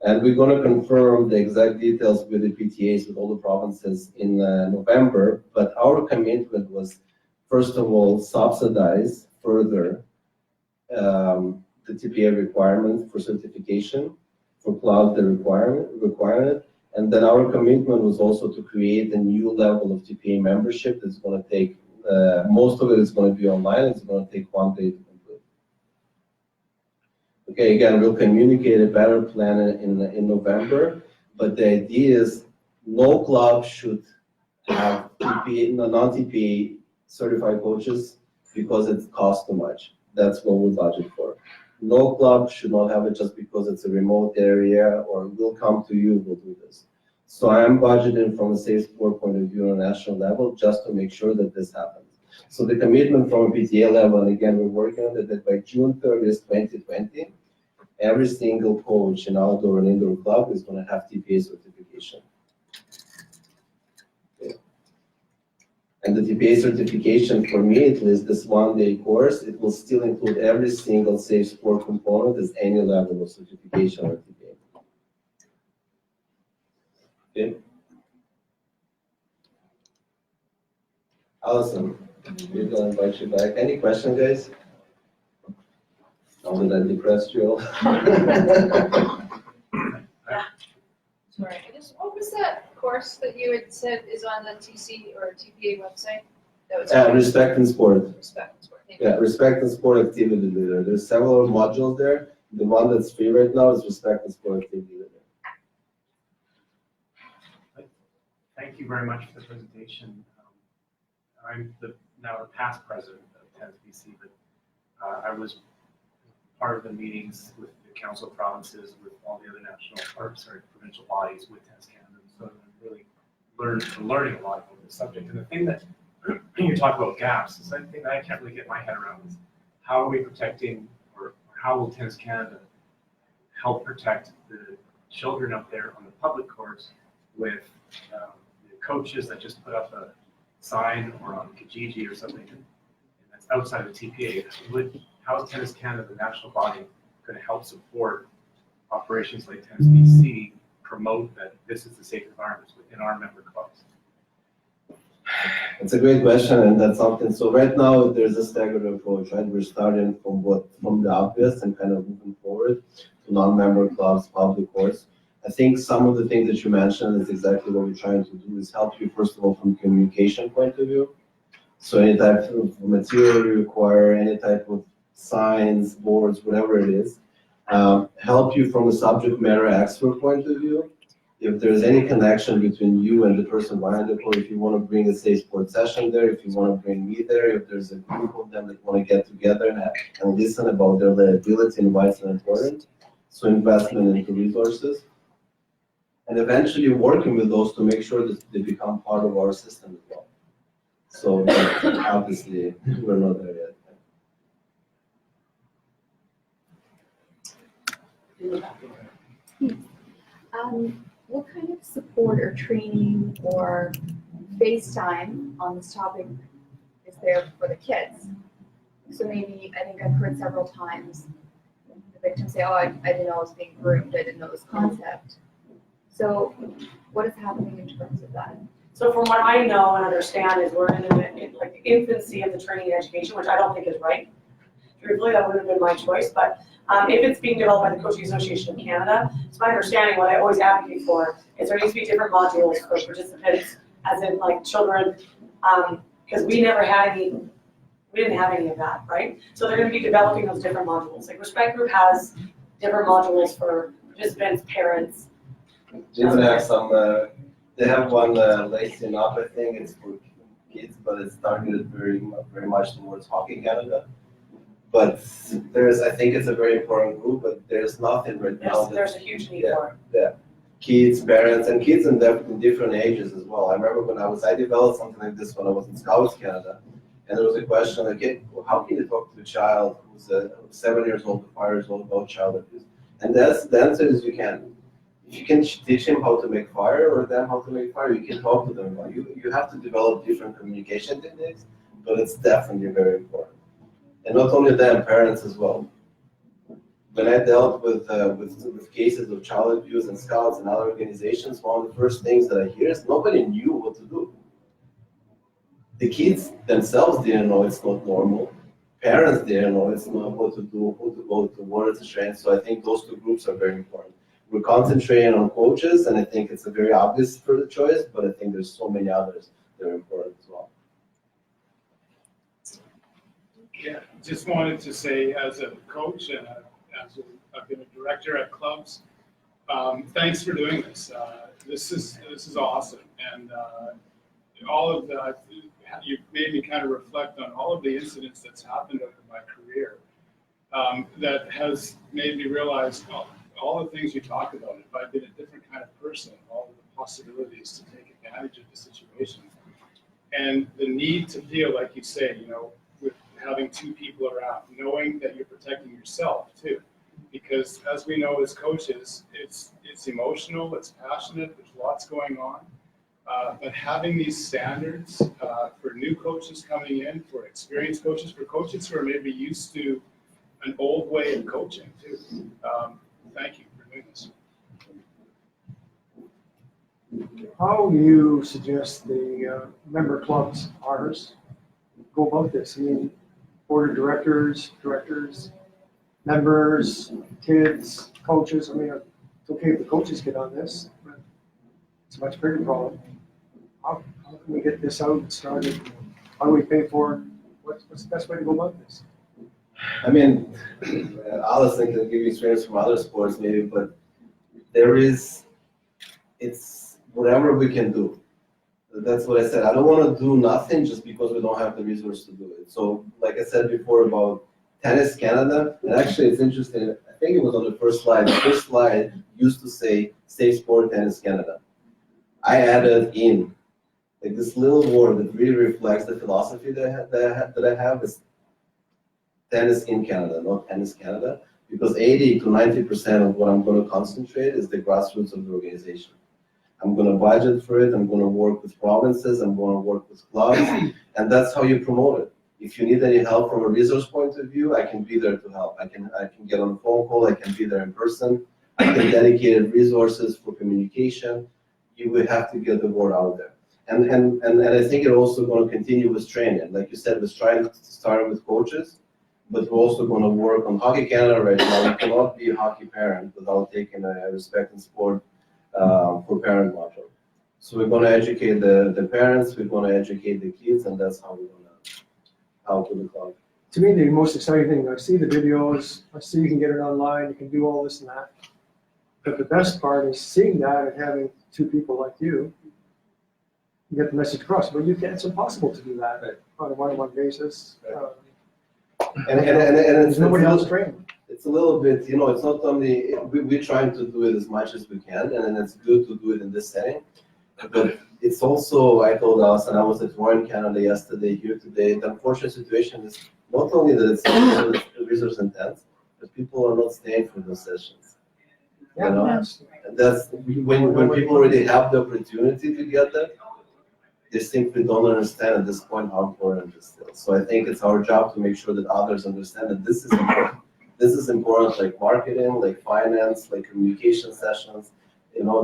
And we're going to confirm the exact details with the PTAs, with all the provinces in November, but our commitment was, first of all, subsidize further the TPA requirement for certification, for clubs that require it. And then our commitment was also to create a new level of TPA membership that's going to take, most of it is going to be online, it's going to take 1 day to complete. Okay, again, we'll communicate a better plan in November, but the idea is no club should have TPA, non-TPA certified coaches because it costs too much. That's what we budget for. No club should not have it just because it's a remote area or we'll come to you, we'll do this. So I am budgeting from a Safesport point of view on a national level just to make sure that this happens. So the commitment from a PTA level, and again, we're working on it, that by June 30th, 2020, every single coach in outdoor and indoor club is going to have TPA certification. And the TPA certification, for me, at least this 1-day course, it will still include every single Safesport component as any level of certification or TPA. Okay. Allison, we're going to invite you back. Any questions, guys? Now that I depressed you all. Sorry, what was that course that you had said is on the TC or TPA website? That was Respect and Sport. Respect and Sport. Thank you. Yeah, Respect and Sport Activity Leader. There's several modules there. The one that's free right now is Respect and Sport Activity Leader. Thank you very much for the presentation. I'm now the past president of Tennis BC, but I was part of the meetings with the council of provinces, with all the other provincial bodies with Tennis Canada. So I'm really learning a lot about this subject. And the thing that you talk about gaps is something that I can't really get my head around is how are we protecting, or how will Tennis Canada help protect the children up there on the public courts with the coaches that just put up a sign or on Kijiji or something and that's outside of the TPA? How is Tennis Canada, the national body, going to help support operations like Tennis BC promote that this is a safe environment within our member clubs? It's a great question, and that's something. So right now there's a staggered approach, right? We're starting from the obvious and kind of moving forward to non-member clubs, public courts. I think some of the things that you mentioned is exactly what we're trying to do, is help you first of all from communication point of view. So any type of material you require, any type of signs, boards, whatever it is, help you from a subject matter expert point of view. If there's any connection between you and the person behind the court, if you want to bring a Safesport session there, if you want to bring me there, if there's a group of them that want to get together and listen about their liability and why it's important, so investment into resources, and eventually working with those to make sure that they become part of our system as well. So obviously, we're not there yet. What kind of support or training or FaceTime on this topic is there for the kids? So maybe, I think I've heard several times the victims say, oh, I didn't know I was being groomed, I didn't know this concept. So what is happening in terms of that? So from what I know and understand is we're in like the infancy of the training and education, which I don't think is right. Truthfully, that would have been my choice, but if it's being developed by the Coaching Association of Canada, it's my understanding, what I always advocate for is there needs to be different modules for participants, as in like children, because we didn't have any of that, right? So they're going to be developing those different modules. Like Respect Group has different modules for participants, parents. They even have some, they have one Lacing Up, I think it's for kids, but it's targeted very much towards Hockey Canada. But I think it's a very important group, but there's nothing right now. There's a huge need for it. Yeah, kids, parents, and kids in different ages as well. I remember when I developed something like this when I was in Scouts Canada, and there was a question like, hey, how can you talk to a child who's 7 years old to 5 years old about child abuse? And the answer is you can. If you can teach him how to make fire or them how to make fire, you can talk to them about it. You have to develop different communication techniques, but it's definitely very important. And not only them, parents as well. When I dealt with cases of child abuse in Scouts and other organizations, one of the first things that I hear is nobody knew what to do. The kids themselves didn't know it's not normal. Parents didn't know it's not what to do, who to go to, where to train. So I think those two groups are very important. We're concentrating on coaches, and I think it's a very obvious for the choice, but I think there's so many others that are important as well. Yeah, just wanted to say, as a coach and I've been a director at clubs, thanks for doing this. This is awesome, and all of the you've made me kind of reflect on all of the incidents that's happened over my career. That has made me realize all the things you talk about. If I'd been a different kind of person, all of the possibilities to take advantage of the situation, and the need to feel like you say, with having two people around, knowing that you're protecting yourself too, because as we know as coaches, it's emotional, it's passionate, there's lots going on, but having these standards for new coaches coming in, for experienced coaches, for coaches who are maybe used to an old way of coaching too. Thank you for doing this. How do you suggest the member clubs, ours, go about this? I mean, board of directors, members, kids, coaches. I mean, it's okay if the coaches get on this, but it's a much bigger problem. How can we get this out and started? How do we pay for it? What's the best way to go about this? I mean, Allison can give you experience from other sports maybe, but it's whatever we can do. That's what I said. I don't want to do nothing just because we don't have the resource to do it. So like I said before about Tennis Canada, and actually it's interesting, I think it was on the first slide. The first slide used to say Safesport Tennis Canada. I added in like this little word that really reflects the philosophy that I have is Tennis in Canada, not Tennis Canada, because 80 to 90% of what I'm going to concentrate is the grassroots of the organization. I'm going to budget for it, I'm going to work with provinces, I'm going to work with clubs, and that's how you promote it. If you need any help from a resource point of view, I can be there to help. I can get on a phone call, I can be there in person, I can dedicate resources for communication. You will have to get the word out there. And I think it's also going to continue with training. Like you said, we're trying to start with coaches, but we're also going to work on Hockey Canada right now. You cannot be a hockey parent without taking a respect and sport for parent module. So we're going to educate the parents, we're going to educate the kids, and that's how we're going to help with the club. To me, the most exciting thing, I see the videos, I see you can get it online, you can do all this and that. But the best part is seeing that and having two people like you get the message across. But it's impossible to do that on a one-on-one basis. And There's it's nobody else trained. It's a little bit, it's not only, we're trying to do it as much as we can, and then it's good to do it in this setting. But it's also, I told Allison, I was at Royal Canada yesterday, here today. The unfortunate situation is not only that it's resource intense, but people are not staying for those sessions. You know? And that's when people already have the opportunity to get that, they simply don't understand at this point how important it is still. So I think it's our job to make sure that others understand that this is important. This is important, like marketing, like finance, like communication sessions.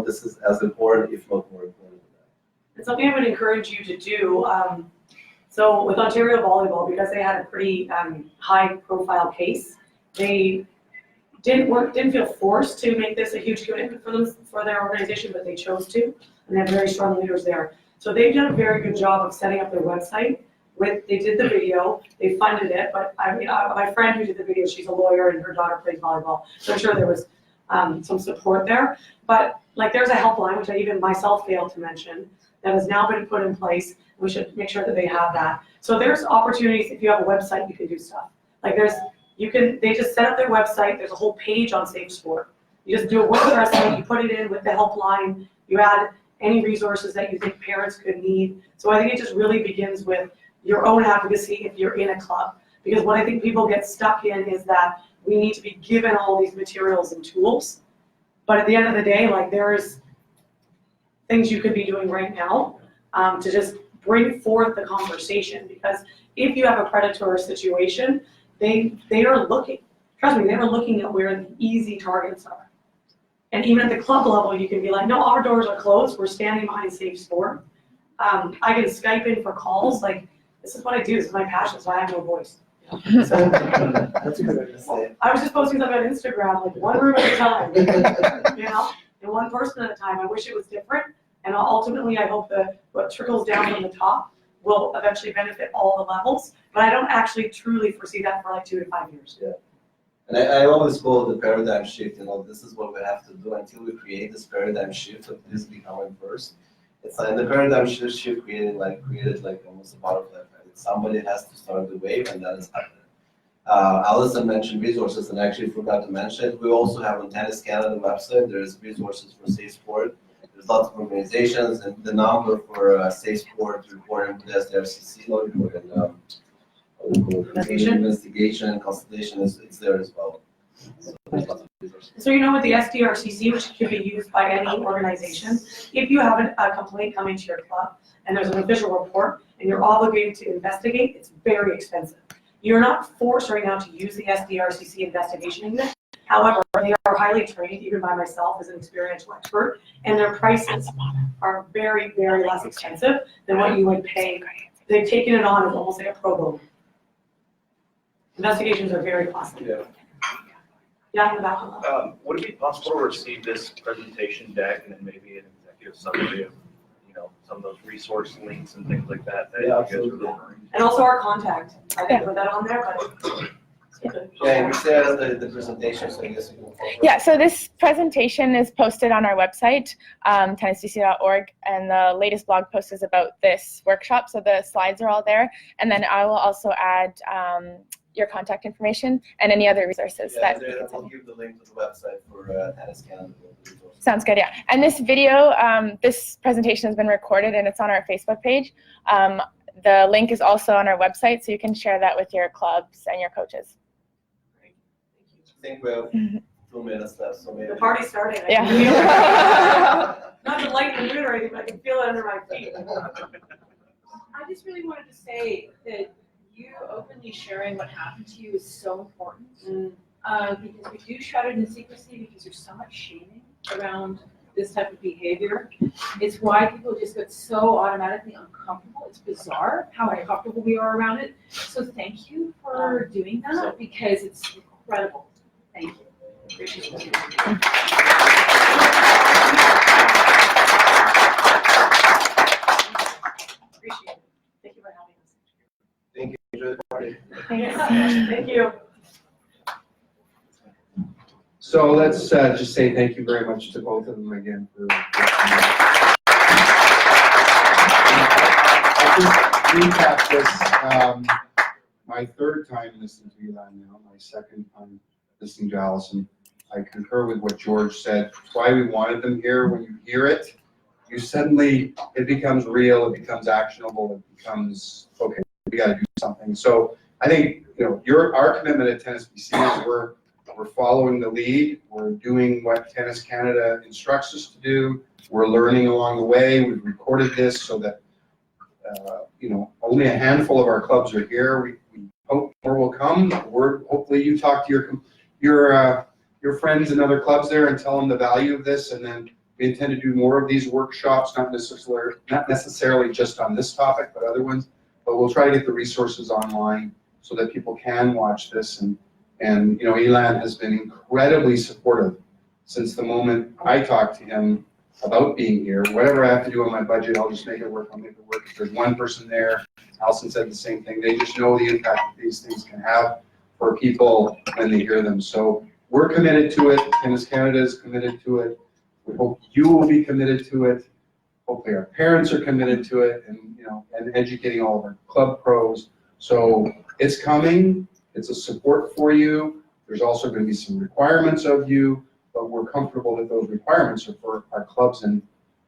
This is as important, if not more important. And something I would encourage you to do, so with Ontario Volleyball, because they had a pretty high-profile case, they didn't feel forced to make this a huge commitment for their organization, but they chose to, and they have very strong leaders there. So they've done a very good job of setting up their website. They did the video, they funded it, but my friend who did the video, she's a lawyer and her daughter plays volleyball, so I'm sure there was some support there. But there's a helpline, which I even myself failed to mention, that has now been put in place. We should make sure that they have that. So there's opportunities. If you have a website, you can do stuff. They just set up their website. There's a whole page on Safesport. You just do a WordPress site, you put it in with the helpline, you add any resources that you think parents could need. So I think it just really begins with your own advocacy if you're in a club. Because what I think people get stuck in is that we need to be given all these materials and tools. But at the end of the day, there's things you could be doing right now to just bring forth the conversation. Because if you have a predatory situation, they are looking. Trust me, they are looking at where the easy targets are. And even at the club level, you can be like, no, our doors are closed. We're standing behind Safesport. I can Skype in for calls. This is what I do. This is my passion, so I have no voice. So, That's a good idea. I was just posting something on Instagram, one room at a time, and one person at a time. I wish it was different. And ultimately, I hope that what trickles down from the top will eventually benefit all the levels. But I don't actually truly foresee that for 2 to 5 years. Yeah. And I always call it the paradigm shift. This is what we have to do until we create this paradigm shift of this becoming first. It's the paradigm shift created almost a butterfly effect. Somebody has to start the wave, and that is happening. Allison mentioned resources, and I actually forgot to mention it. We also have on Tennis Canada website. There's resources for Safesport. There's lots of organizations, and the number for Safesport reporting to the SDRCC investigation, consultation it's there as well. So there's lots of resources. So with the SDRCC, which can be used by any organization, if you have a complaint coming to your club and there's an official report and you're obligated to investigate, it's very expensive. You're not forced right now to use the SDRCC investigation unit. However, they are highly trained, even by myself as an experiential expert, and their prices are very, very less expensive than what you would pay. They've taken it on as almost like a pro bono. Investigations are very costly. Yeah, in the back of that. Would it be possible to receive this presentation deck and then maybe an executive summary of, some of those resource links and things like that? Yeah, absolutely. And also our contact. I didn't put that on there, but. Yeah, we share the presentation, so I guess you can. Yeah, so this presentation is posted on our website, tennisdc.org, and the latest blog post is about this workshop, so the slides are all there. And then I will also add your contact information and any other resources that you can send. I'll give the link to the website for Tennis Canada. Sounds good, yeah. And this video, this presentation has been recorded and it's on our Facebook page. The link is also on our website, so you can share that with your clubs and your coaches. I think we have 2 minutes left, so maybe. The party's starting. Yeah. Not to lighten the mood or anything, but I can feel it under my feet. I just really wanted to say that you openly sharing what happened to you is so important. Because we do shroud it in secrecy because there's so much shaming around this type of behavior. It's why people just get so automatically uncomfortable. It's bizarre how uncomfortable we are around it. So thank you for doing that because it's incredible. Thank you. Appreciate it. Appreciate it. Thank you for having us. Thank you. Enjoy the party. Thanks. Thank you. So let's just say thank you very much to both of them again for. I'll just recap this. My third time listening to Ilan now, my second time listening to Allison. I concur with what George said. It's why we wanted them here. When you hear it, you suddenly, it becomes real, it becomes actionable, it becomes, okay, we got to do something. So I think, our commitment at Tennis BC is we're following the lead. We're doing what Tennis Canada instructs us to do. We're learning along the way. We've recorded this so that, only a handful of our clubs are here. We hope more will come. Hopefully you talk to your friends and other clubs there and tell them the value of this. And then we intend to do more of these workshops, not necessarily just on this topic, but other ones. But we'll try to get the resources online so that people can watch this. And Ilan has been incredibly supportive since the moment I talked to him about being here. Whatever I have to do on my budget, I'll just make it work. I'll make it work. If there's one person there, Allison said the same thing. They just know the impact that these things can have for people when they hear them. So we're committed to it. Tennis Canada is committed to it. We hope you will be committed to it. Hopefully our parents are committed to it, and and educating all of our club pros. So it's coming. It's a support for you. There's also going to be some requirements of you, but we're comfortable that those requirements are for our clubs and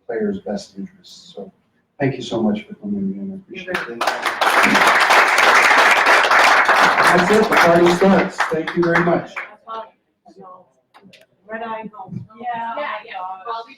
players' best interests. So thank you so much for coming in. I appreciate it. That's it. The party starts. Thank you very much. Red eye home. Yeah. Well, we